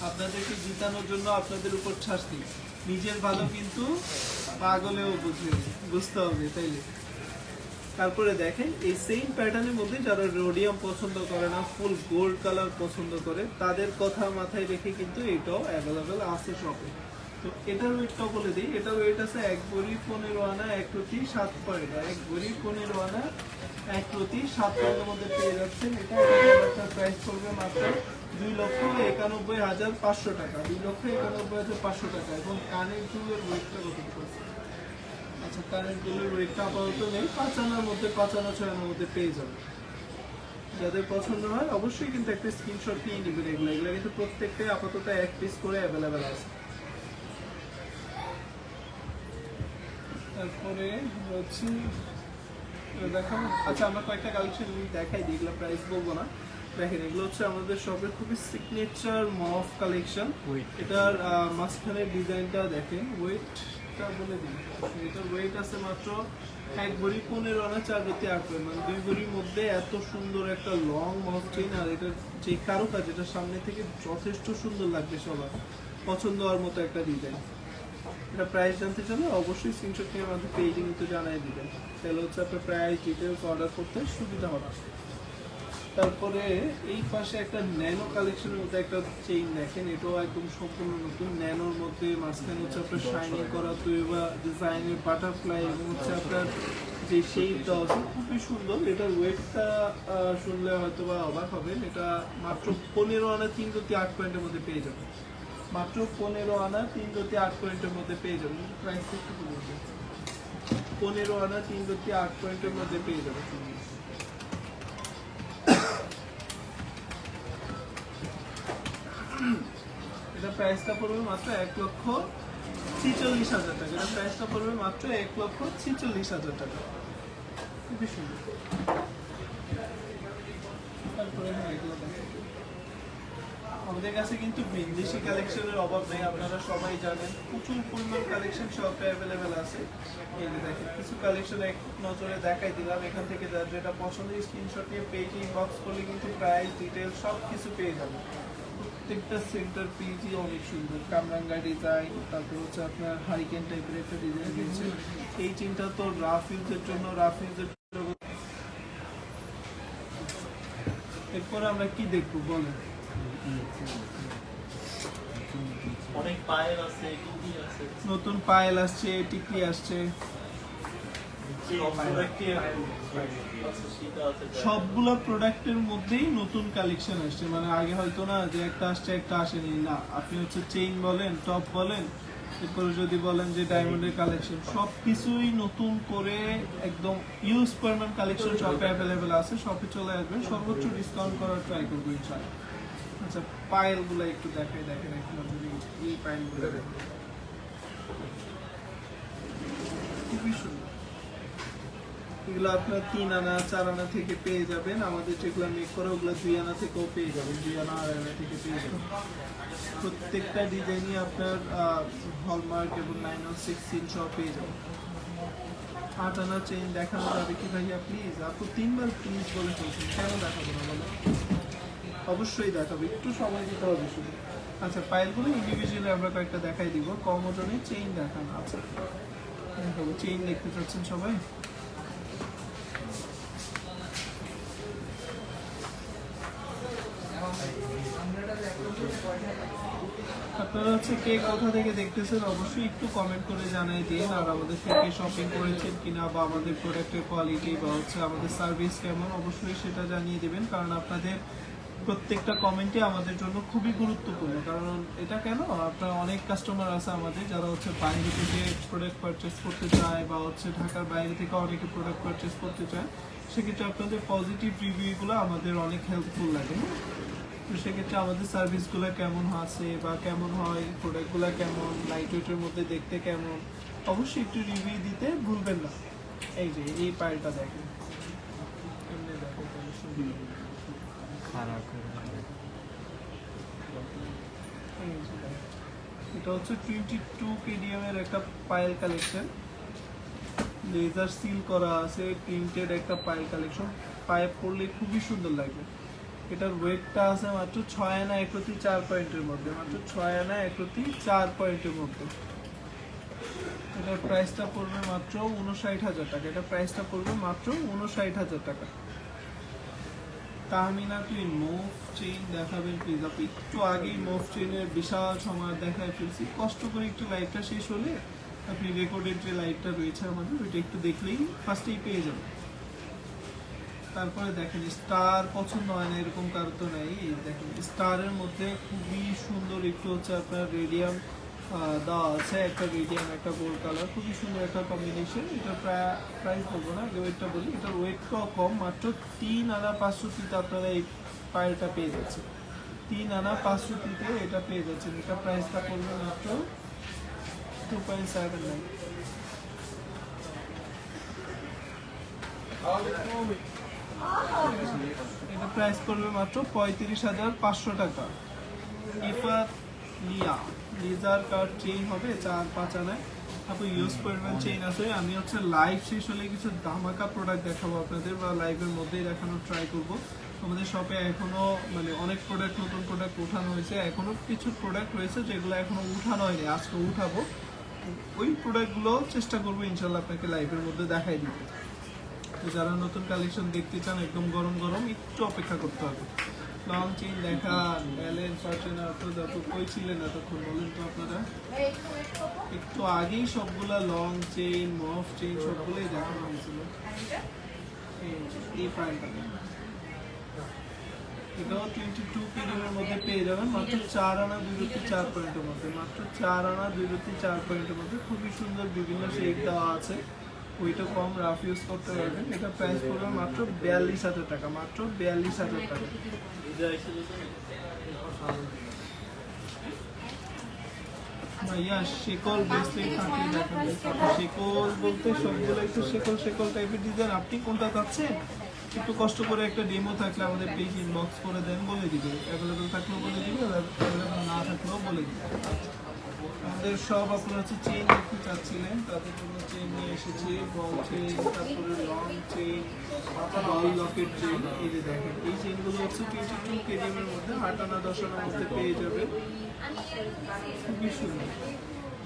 আপনাদেরকে জিতানোর জন্য আপনাদের উপর শাস্তি, নিজের ভালো কিন্তু পাগলেও বুঝতে হবে, তাইলে। তারপরে দেখেন এই সেম প্যাটার্নের মধ্যে যারা রোডিয়াম পছন্দ করে না, ফুল গোল্ড কালার পছন্দ করে, তাদের কথা মাথায় রেখে কিন্তু এটাও অ্যাভেলেবেল আছে শপে। তো এটার ওয়েটটাও বলে দিই, এটার ওয়েট আছে 1 ভরি 15 আনা 1 প্রতি 7 পয়েন্ট, 1 ভরি 15 আনা 1 প্রতি 7 পয়েন্টের মধ্যে পেয়ে যাচ্ছেন। এটা প্রাইস পড়বে মাত্র 2,91,500 টাকা, 2,91,500 টাকা। এবং কানের দুলের ওয়েটটা কত আছে? আচ্ছা, কানের দুলের ওয়েটটা আপাতত নেই, 5 আনার মধ্যে 5 আনা 6 আনার মধ্যে পেয়ে যাবে। যাদের পছন্দ হয় অবশ্যই কিন্তু একটা স্ক্রিনশট নিয়ে নেবেন। এগুলো কিন্তু প্রত্যেকটাই আপাতত 1 পিস করে অ্যাভেলেবেল আছে। তারপরে হচ্ছে দেখাবো, আচ্ছা আমরা কয়েকটা কালেকশন দেখাই দিই, এগুলো প্রাইস বলবো না। দেখেন এগুলো হচ্ছে আমাদের শপের খুবই সিগনেচার মফ কালেকশন। এটার মাঝখানের ডিজাইনটা দেখেন, ওয়েটটা বলে দিন। এটার ওয়েট আছে মাত্র 1 ভরি 15 আনা 4/8 পয়েন্ট, মানে 2 ভরির মধ্যে এত সুন্দর একটা লং মফ চেইন। আর এটার যে কারুকাজ, এটা সামনে থেকে যথেষ্ট সুন্দর লাগবে, সবার পছন্দ হওয়ার মতো একটা ডিজাইন। এটা প্রাইস জানতে চাইলে অবশ্যই স্ক্রিনশট নিয়ে আমাদের পেজে কিন্তু জানাই দিবেন, তাহলে হচ্ছে আপনার প্রাইস ডিটেলস অর্ডার করতে সুবিধা হবে। তারপরে এই পাশে একটা ন্যানো কালেকশনের মধ্যে একটা চেইন দেখেন, এটাও একদম সম্পূর্ণ নতুন, ন্যানোর মধ্যে মাঝখানে হচ্ছে আপনার শাইনিং করা তৈবা ডিজাইনের বাটারফ্লাই, এবং হচ্ছে আপনার যে শেপটা আছে খুবই সুন্দর। এটার ওয়েটটা শুনলে হয়তো বা অবাক হবেন, এটা মাত্র 15 আনা 3/8 পয়েন্টের মধ্যে পেয়ে যাবেন, মাত্র 15 আনা 3/8 পয়েন্টের মধ্যে পেয়ে যাবেন। প্রাইস একটু বলবো, 15 আনা 3/8 পয়েন্টের মধ্যে পেয়ে যাবেন। এটা প্রাইসটা পড়বে মাত্র 1,46,000 টাকা, এটা প্রাইসটা পড়বে মাত্র 1,46,000 টাকা। খুবই সুন্দর। তারপরে এগুলো দেখেন, আমাদের কাছে কিন্তু বিদেশি কালেকশনের অভাব নেই, আপনারা সবাই জানেন, প্রচুর পরিমাণ কালেকশন শপে অ্যাভেলেবেল আছে। এই যে দেখেন কিছু কালেকশন এক নজরে দেখাই দিলাম, এখান থেকে যেটা পছন্দ স্ক্রিনশট নিয়ে পেজে ইনবক্স করলে কিন্তু প্রাইস ডিটেল সব কিছু পেয়ে যাবেন। প্রত্যেকটা সেন্টার পিজি অনেক সুন্দর, কামরাঙ্গা ডিজাইন, তারপর হচ্ছে আপনার হারিকেন টাইপের একটা ডিজাইন দিচ্ছে। এই চিন্তা তো রাফ ইউজের জন্য, এরপরে আমরা কি দেখবো বলেন? অনেক পায়েল আছে, টুপি আছে, নতুন পায়েল আসছে, টিকলি আসছে, সবগুলো প্রোডাক্টের মধ্যেই নতুন কালেকশন আসছে, মানে আগে হয়তো না যে একটা আসছে একটা আসেনি, না আপনি হচ্ছে চেইন বলেন, টপ বলেন, এরপরে যদি বলেন যে ডায়মন্ডের কালেকশন, সব কিছুই নতুন করে একদম ইউজ পরিমাণ কালেকশন শপে অ্যাভেলেবেল আছে। শপে চলে আসবেন, সর্বোচ্চ ডিসকাউন্ট করার ট্রাই করবো ইনশাআল্লাহ। আচ্ছা, পায়েলগুলো একটু দেখাই, দেখেন একটু যদি এই পায়েলগুলো দেখেন, খুবই সুন্দর। এগুলো আপনার 3 আনা 4 আনা থেকে পেয়ে যাবেন, আমাদের যেগুলো মেক করা ওগুলো 2 আনা থেকেও পেয়ে যাবেন, 2 আনা 2.5 আনা থেকে পেয়ে যাবেন। প্রত্যেকটা ডিজাইনই আপনার হলমার্ক এবং 9/6 সহ পেয়ে যাবেন। 8 আনা চেইন দেখানো যাবে কি ভাইয়া প্লিজ? আপু 3 বার প্লিজ বলে ফেলছেন, কেন দেখাবো না বলো? অবশ্যই দেখাবো, একটু সময় দিতে হবে শুধু। আচ্ছা, পায়েলগুলো ইন্ডিভিজুয়ালি আমরা কয়েকটা দেখাই দিব, কম ওজনে চেইন দেখানো আছে। দেখাবো, চেইন দেখতে চাচ্ছেন সবাই? আপনারা হচ্ছে কে কোথা থেকে দেখতেছেন অবশ্যই একটু কমেন্ট করে জানাই দিন, আর আমাদের থেকে শপিং করেছেন কিনা বা আমাদের প্রোডাক্টের কোয়ালিটি বা হচ্ছে আমাদের সার্ভিস কেমন অবশ্যই সেটা জানিয়ে দেবেন, কারণ আপনাদের প্রত্যেকটা কমেন্টই আমাদের জন্য খুবই গুরুত্বপূর্ণ। কারণ এটা কেন, আপনার অনেক কাস্টমার আছে আমাদের যারা হচ্ছে বাইরে থেকে প্রোডাক্ট পারচেস করতে চায় বা হচ্ছে ঢাকার বাইরে থেকে অনেকে প্রোডাক্ট পারচেস করতে চায়, সেক্ষেত্রে আপনাদের পজিটিভ রিভিউগুলো আমাদের অনেক হেল্পফুল লাগে। তো সেক্ষেত্রে আমাদের সার্ভিসগুলো কেমন আছে বা কেমন হয়, প্রোডাক্টগুলো কেমন, লাইট ওয়েটের মধ্যে দেখতে কেমন, অবশ্যই একটু রিভিউ দিতে ভুলবেন না। এই যে এই পায়েলটা দেখেন, এমনি দেখো কত সুন্দর। এটা হচ্ছে 22 কেডিএম এর একটা পায়েল কালেকশন, লেজার সিল করা আছে, প্রিন্টেড একটা পায়েল কালেকশন। পায়ে পরলে খুবই সুন্দর লাগবে। এটার ওয়েটটা আছে মাত্র 6 আনা 1/4 পয়েন্টের মধ্যে, মাত্র 6 আনা 1/4 পয়েন্টের মধ্যে। এটার প্রাইসটা পড়বে মাত্র 59,000 টাকা। এটা প্রাইসটা পড়বে মাত্র 59,000 টাকা। তাহমিনা তুই মুভ চেইন দেখাবেন প্লিজ? আপনি একটু আগেই মুভ চেইনের বিশাল সময় দেখায় ফেলছি, কষ্ট করে একটু লাইভটা শেষ হলে আপনি রেকর্ডেড যে লাইভটা রয়েছে আমাদের ওইটা একটু দেখলেই ফার্স্টেই পেয়ে যাবেন। তারপরে দেখেন স্টার পছন্দ হয় না এরকম কারো তো নেই, দেখেন স্টারের মধ্যে খুবই সুন্দর একটু হচ্ছে আপনার রেডিয়াম দেওয়া আছে, একটা রেডিয়াম একটা গোল্ড কালার, খুবই সুন্দর একটা কম্বিনেশন। এটার প্রাইস বলবো না, ওয়েটটা বলি, এটার ওয়েটটাও কম, মাত্র 3 আনা 500 আপনারা এই পায়েলটা পেয়ে যাচ্ছেন। 3 আনা 500 এটা পেয়ে যাচ্ছেন। এটা প্রাইসটা পড়বে মাত্র 2.79। এটা প্রাইস পড়বে মাত্র 35,500 টাকা। ইফাত লিয়া লেজার কাট চেইন হবে 4-5 আনায়। আপনি ইউজ পরিমাণ চেইন আছে। আমি হচ্ছে লাইভ শেষ হলে কিছু ধামাকা প্রোডাক্ট দেখাবো আপনাদের, বা লাইভের মধ্যেই দেখানোর ট্রাই করব। আমাদের শপে এখনো মানে অনেক প্রোডাক্ট, নতুন প্রোডাক্ট উঠানো হয়েছে, এখনো কিছু প্রোডাক্ট রয়েছে যেগুলো এখনো উঠানো হয়নি, আজকে উঠাবো। ওই প্রোডাক্টগুলো চেষ্টা করবো ইনশাল্লাহ আপনাকে লাইভের মধ্যে দেখাই দিতে। তো যারা নতুন কালেকশন দেখতে চান একদম গরম গরম, একটু অপেক্ষা করতে হবে। লং চেইন দেখা ব্যালেন্স ফরচুনার তো যত কই ছিলেন এতক্ষণ বলেন তো আপনারা? একটু আগেই সবগুলা লং চেইন মফ চেইন সবগুলোই দেখানো হয়েছিল। এই প্রাইসটা এটাও 22 কেডিএমের মধ্যে পেয়ে যাবেন, মাত্র 4 আনা 2/4 পয়েন্টের মধ্যে, মাত্র 4 আনা 2/4 পয়েন্টের মধ্যে। খুবই সুন্দর বিভিন্ন শেড দেওয়া আছে, ওইটা কম, রাফ ইউজ করতে পারবেন। এটা প্রাইস পড়বে মাত্র 42,000 টাকা, মাত্র 42,000 টাকা। ভাইয়া শেকল ব্রেসলেট থাকে দেখেন, শেকল বলতে সবগুলো একটু শেকল শেকল টাইপের ডিজাইন। আপনি কোনটা চাচ্ছেন একটু কষ্ট করে একটা ডেমো থাকলে আমাদের পেজ ইনবক্স করে দেন, বলে দিবে। অ্যাভেলেবেল থাকলেও বলে দিবে, অ্যাভেলেবেল না থাকলেও বলে দিবে। আমাদের সব আপনারা হচ্ছে চেইন দেখতে চাচ্ছিলেন, তাদের জন্য চেইন নিয়ে এসেছি, বল চেইন, তারপরে লং চেইন, বল লকেট চেইন। এই যে দেখেন এই চেইনগুলো হচ্ছে 22 কেডিএমের মধ্যে, 8 আনা 10 আনার মধ্যে পেয়ে যাবে। খুবই সুন্দর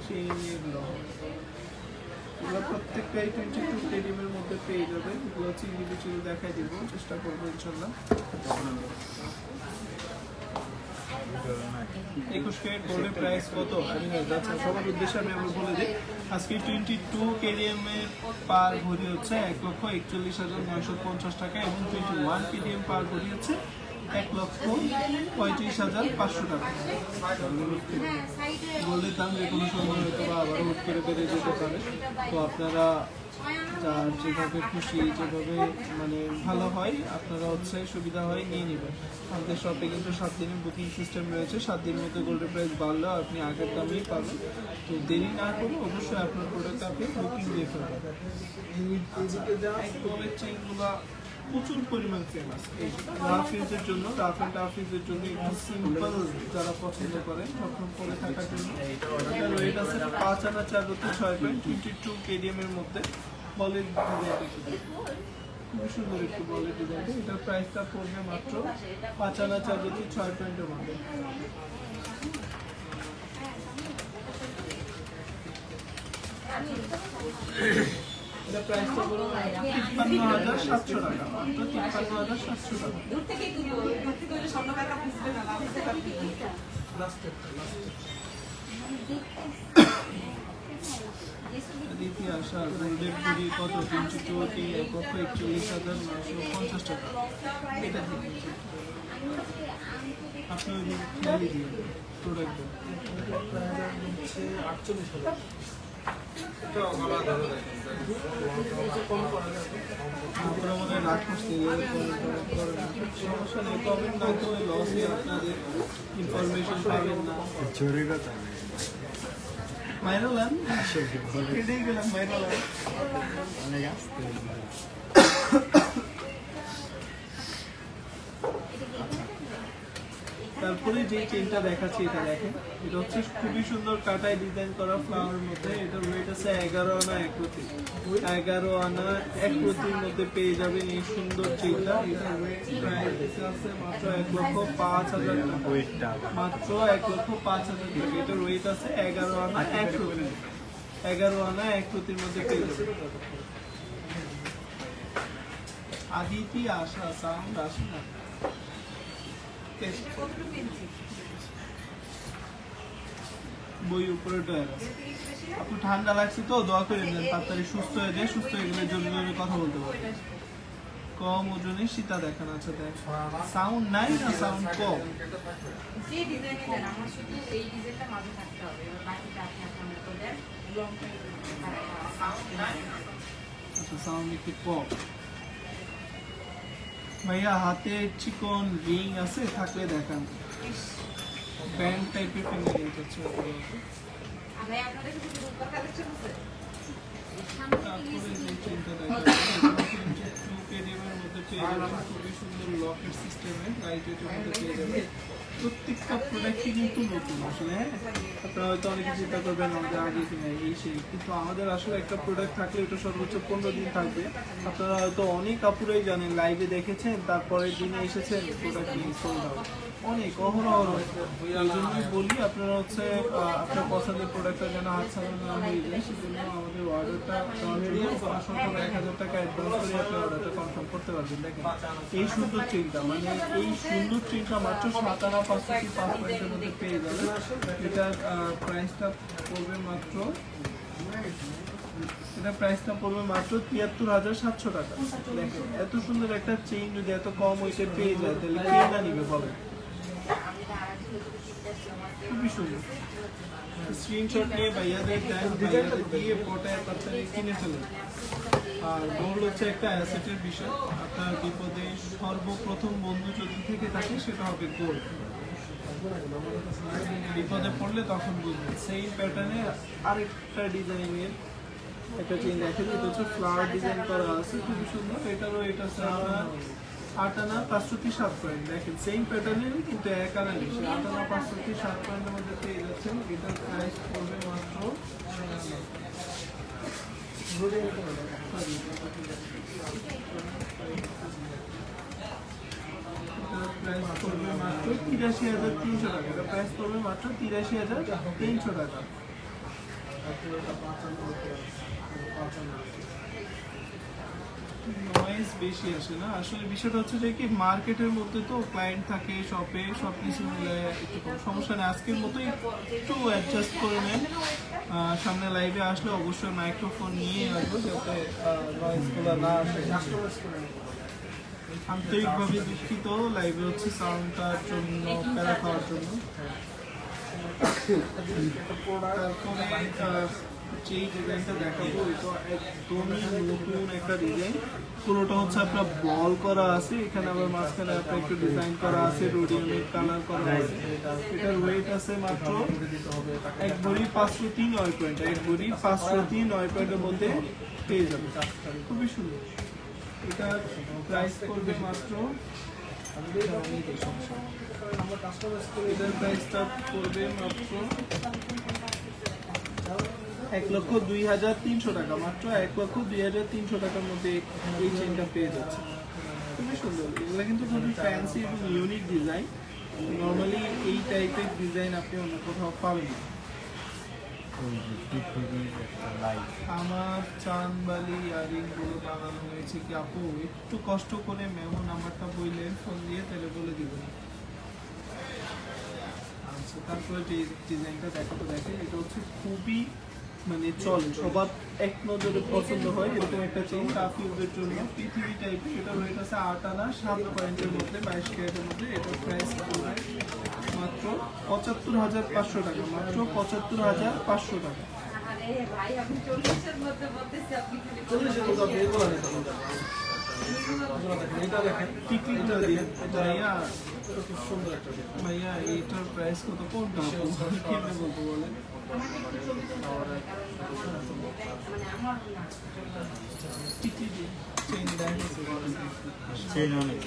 চেইন এগুলো, এগুলো প্রত্যেকটাই 22 কেডিএমের মধ্যে পেয়ে যাবেন। এগুলো হচ্ছে ইন্ডিভিজুয়ালি দেখাই দিব, চেষ্টা করবো ইনশাল্লাহ। 21 ক্যারেট গোল্ডের প্রাইস কত? আচ্ছা, সবার উদ্দেশ্যে আমি আবার বলে দিই, আজকে 22 কেডিএম এর পার ভরি হচ্ছে 1,41,950 টাকা এবং 21 কেডিএম পার ভরি হচ্ছে 1,35,500 টাকা। গোল্ডের দাম যে কোনো সময় হয়তো বা আবার হুট করে বেড়ে যেতে পারে, তো আপনারা যার যেভাবে খুশি, যেভাবে মানে ভালো হয়, আপনারা হচ্ছে সুবিধা হয় নিয়ে নেবেন। আমাদের শপে কিন্তু 7 দিনের বুকিং সিস্টেম রয়েছে, 7 দিনের মধ্যে গোল্ডের প্রাইস বাড়লেও আপনি আগের দামেই পাবেন। তো দেরি না করে অবশ্যই আপনার প্রোডাক্ট আপনি বুকিং দিয়ে ফেলবেন। গোল্ডের চেইনগুলো প্রচুর পরিমাণ ফেমাস রাফ ইউজের জন্য, রাফ অ্যান্ড টাফ ইউজের জন্য, একটু সিম্পল যারা পছন্দ করেন সবসময় পরে থাকার জন্য। এটা ওয়েট আছে 5 আনা 4 রতি 6 পয়েন্ট 22 কেডিএম এর মধ্যে। বলের ডিজাইনটা খুবই সুন্দর একটু বলের ডিজাইনটা। এটার প্রাইসটা পড়বে মাত্র 5 আনা 4 রতি 6 পয়েন্টের মধ্যে। এটা প্রাইসটা বলো 53,700 টাকা, মাত্র 53,700 টাকা। দ্বিতীয় আসা গোল্ডের পুরি কত? 22টি 1,41,950 টাকা। এটা দিচ্ছি আপনি ওই দিন খেয়ালই দিয়ে প্রোডাক্ট হচ্ছে 48,000। আপনারা মনে হয় রাগ করতে সমস্যা নেই, কমেন্ট না করে লসে আপনাদের ইনফরমেশন পাবেন না। মাইরালান কেটেই গেলাম মাইরালান। তারপরে যে চেনটা দেখাচ্ছি এটা দেখেন, এটা হচ্ছে খুবই সুন্দর কাটায় ডিজাইন করা ফ্লাওয়ার মধ্যে। এটার ওয়েট আছে 11 আনা 1 রতি। 11 আনা 1 রতির মধ্যে পেয়ে যাবেন এই সুন্দর চেনটা। এটার ওয়েট প্রাইস আছে মাত্র 1,05,000 টাকা, মাত্র 1,05,000 টাকা। এটার ওয়েট আছে 11 আনা 1 রতি। 11 আনা 1 রতির মধ্যে পেয়ে যাবেন। আদিতি আশা সাউন্ড আসে না। বই উপরে ডয়ার আছে। আপু ঠান্ডা লাগছে তো দোয়া করে দেন তাড়াতাড়ি সুস্থ হয়ে যায়, সুস্থ হয়ে গেলে জন্য আমি কথা বলতে পারবো। কম ওজনে সীতা দেখান। আচ্ছা দেখ সাউন্ড নাই না সাউন্ড কম? যে ডিজাইন দেন আমার শুধু এই ডিজাইনটা মাঝে থাকতে হবে, এবার বাকিটা আপনি আপনার করে দেন। আচ্ছা সাউন্ড একটু কম। ভাইয়া হাতে চিকন রিং আছে থাকলে দেখান। ব্যান্ড টাইপের ফিঙ্গার রিং আছে। ভাই আপনাদের কিছু রূপা কালেকশন আছে? তারপরে যে চেনটা দেখান, কেডিএমের মধ্যে পেয়ে যাবেন খুবই সুন্দর লকেট সিস্টেমে, লাইট ওয়েটের মধ্যে পেয়ে যাবেন। প্রত্যেকটা প্রোডাক্টই কিন্তু নতুন আসলে। হ্যাঁ, আপনারা হয়তো অনেকে চিন্তা করবেন আমাদের আগে কিনা এই সেই, কিন্তু আমাদের আসলে একটা প্রোডাক্ট থাকলে ওটা সর্বোচ্চ 15 দিন থাকবে। আপনারা হয়তো অনেক কাপড়েই জানেন, লাইভে দেখেছেন, তারপরের দিনে এসেছেন প্রোডাক্ট নিয়ে সোল্ড আউট। অনেক অহরহ। এই জন্যই বলি আপনারা হচ্ছে আপনার পছন্দের প্রোডাক্টটা যেন হাতছাড়া না হয়ে যায়, সেজন্য আমাদের অর্ডারটা দিয়ে 500 টাকা 1,000 টাকা অ্যাডভান্স করে আপনি অর্ডারটা কনফার্ম করতে পারবেন। দেখেন এই সুন্দর চেনটা, মানে এই সুন্দর চেনটা মাত্র 7 আনা 5 পয়েন্টের মধ্যে পেয়ে যাবেন। এটার প্রাইসটা পড়বে মাত্র 73,700 টাকা। দেখেন এত সুন্দর একটা চেইন যদি এত কম ওয়েটে পেয়ে যায় তাহলে কে না নিবে বলেন? খুবই সুন্দর। স্ক্রিনশট নিয়ে ভাইয়াদের দেন, ভাইয়াদের দিয়ে পটায় তাড়াতাড়ি কিনে ফেলেন। আর গোল্ড হচ্ছে একটা অ্যাসেটের বিষয়। আপনার বিপদে সর্বপ্রথম বন্ধু যদি থেকে থাকে সেটা হবে গোল্ড। বিপদে পড়লে তখন বুঝবেন। সেই প্যাটার্নে আরেকটা ডিজাইনের একটা চেইন দেখেন, এটা হচ্ছে ফ্লাওয়ার ডিজাইন করা আছে, খুবই সুন্দর। এটারও এটা হচ্ছে আপনার 8 আনা 507 পয়েন্ট। দেখেন সেম প্যাটার্নের কিন্তু 1 আনা বেশি। 8 আনা 507 পয়েন্টের মধ্যে পেয়ে যাচ্ছেন। এটার প্রাইস পড়বে মাত্র প্রাইস পড়বে মাত্র 83,300 টাকা। এটা প্রাইস পড়বে মাত্র 83,300 টাকা। 9 নয়েজ বেশি আসে না। আসলে বিষয়টা হচ্ছে যে কি মার্কেটের মধ্যে তো ক্লায়েন্ট থাকে শপে, সব কিছু মিলে একটু কম সমস্যা নেই। আজকের মতোই একটু অ্যাডজাস্ট করে নেন। সামনে লাইভে আসলে অবশ্যই মাইক্রোফোন নিয়ে আসবো যাতে নয়েজগুলো না আসে। আন্তরিকভাবে দুঃখিত, লাইভে হচ্ছে সাউন্ডটার জন্য, প্যারা খাওয়ার জন্য। তারপরে যেই ডিজাইনটা দেখাবো এটা একদমই নতুন একটা ডিজাইন। পুরোটা হচ্ছে আপনার বল করা আছে, এখানে আবার মাঝখানে আপনার একটু ডিজাইন করা আছে, রোডিয়ামের কালার করা আছে। এটার ওয়েট আছে মাত্র 1 ভরি 503 9 পয়েন্ট, 1 ভরি 503 9 পয়েন্টের মধ্যে পেয়ে যাবে। খুবই সুন্দর। এটার প্রাইস পড়বে মাত্র, এটার প্রাইসটা পড়বে মাত্র 1,02,300 টাকা, মাত্র 1,02,300 টাকার মধ্যে এই চেনটা পেয়ে যাচ্ছে। খুবই সুন্দর। এগুলো কিন্তু খুবই ফ্যান্সি এবং ইউনিক ডিজাইন। নর্মালি এই টাইপের ডিজাইন আপনি অন্য কোথাও পাবেন না। আমার চাঁদবালি ইয়ারিংগুলো বানানো হয়েছে কি আপু, একটু কষ্ট করে মেমো নাম্বারটা বললে ফোন দিয়ে তাহলে বলে দিবেন। আচ্ছা, তারপরে যে ডিজাইনটা দেখাতে দেখেন, এটা হচ্ছে খুবই মানে চলে, সবার এক নজরে পছন্দ হয় এরকম একটা চেইন টাফ ইউজের জন্য। পৃথিবী টাইপের, এটা ওয়েট আছে 8 আনা 7 পয়েন্টের মধ্যে, 22 ক্যারেটের মধ্যে। এটার প্রাইস পড়বে মাত্র 75,500 টাকা, মাত্র 75,500 টাকা। আরে ভাই আপনি 40-এর মধ্যে বলতেছি, আপনি খালি 40-এর মধ্যে আপনি এগুলো নিতে পারবেন। এটা দেখেন, টিকলিটা দিয়ে ভাইয়া, এটা খুব সুন্দর একটা ডিজাইন। ভাইয়া এইটার প্রাইস কত, কোনটা কেমনে বলতে বলেন? আমাকে একটু ছবি তুলতে হবে, কারণ মানে আমার না টিকলি দিয়ে চেইন দেখাচ্ছে, চেইন অনেক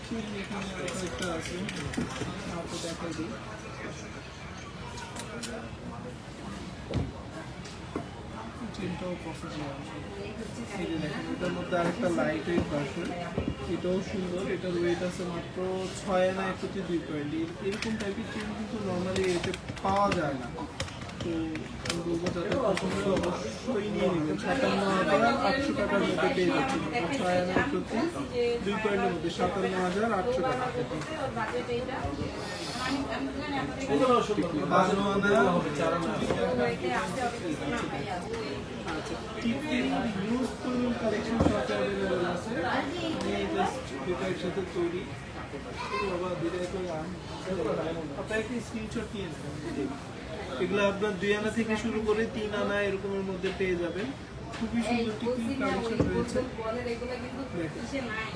চেইন এখানে একটা আছে, আপনাকে দেখা দিই। চেইনটাও পছন্দ আছে। এই যে দেখেন, এটার মধ্যে আরেকটা লাইট ওয়েট ভার্সন, এটাও সুন্দর। এটার ওয়েট আছে মাত্র 6 আনা 102 পয়েন্ট। এরকম টাইপের চেন কিন্তু নর্মালি এতে পাওয়া যায় না। তো আমি বলবো যাদের পছন্দ অবশ্যই নিয়ে নেবেন। 57,800 টাকার মধ্যে পেয়ে যাচ্ছেন, 6 আনা 102 পয়েন্টের মধ্যে 57,800 টাকা। ওর বাজেট এইটা আমি জানি আপনাদের এগুলো সুন্দর। 12 আনা হবে 4 আনা। ওইতে আসতে হবে কিছু না ভাইয়া ওই আচ্ছা, টিপের ইউজফুল কালেকশন শপে অ্যাভেলেবল আছে। আমি জাস্ট দুটো একসাথে তৈরি বাবা দুটো করে আপনার একটি স্ক্রিনশট নিয়ে নেবেন। এগুলো আপনার 2 আনা থেকে শুরু করে 3 আনা এরকমের মধ্যে পেয়ে যাবেন। খুবই সুন্দর টিপের কালেকশন রয়েছে। বলের এগুলো কিন্তু কিসে নাই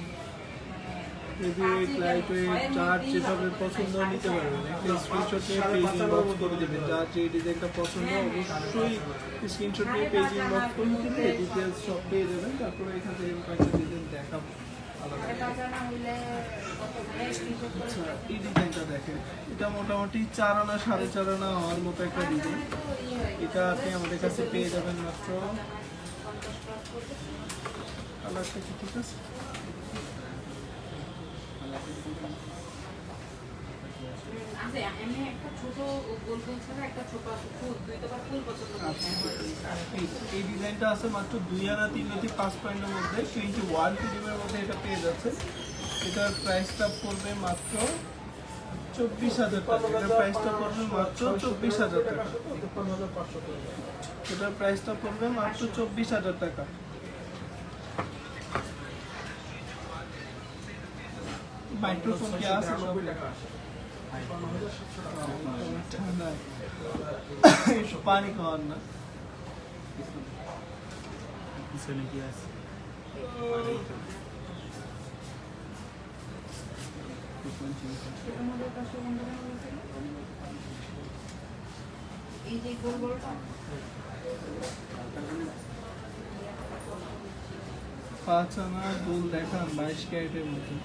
হেভিওয়েট, লাইট ওয়েট, যার যেভাবে পছন্দ নিতে পারবেন। একটা স্ক্রিনশট নিয়ে পেজ ইনবক্স করে দেবেন। যার যে ডিজাইনটা পছন্দ অবশ্যই স্ক্রিনশট নিয়ে পেজ ইনবক্স করে দিলে ডিটেলস সব পেয়ে যাবেন। তারপরে এখান থেকে কয়েকটা ডিজাইন দেখাবো আলাদা। টাকা না হইলে কত করে স্ক্রিনশট করে আচ্ছা, এই ডিজাইনটা দেখেন, এটা মোটামুটি 4 আনা 4.5 আনা হওয়ার মতো একটা ডিজাইন। এটা আপনি আমাদের কাছে পেয়ে যাবেন মাত্র, কালারটা কি ঠিক আছে? আচ্ছা এমনি একটা ছোট গোল গোল ছাড়া একটা ছোট ফুল দুই তো ফুল পছন্দ এই ডিজাইনটা আছে মাত্র 2 আনা 3 রাতি 5 পয়েন্টের মধ্যে, 21 পিডিএমের মধ্যে এটা পেয়ে যাচ্ছে। এটার প্রাইসটা পড়বে মাত্র 24,000 টাকা। এটার প্রাইসটা পড়বে মাত্র 24,000 টাকা। 53,500 টাকা। এটার প্রাইসটা পড়বে মাত্র 24,000 টাকা। মাইক্রোফোন কি আছে? 90 টাকা আসে। 52,700 টাকা। ঠান্ডা পানি খাওয়ার না। পিছনে কি আছে? এই যে গোল গোলটা 5 আনা গোল দেখান 22 ক্যারেটের মধ্যে।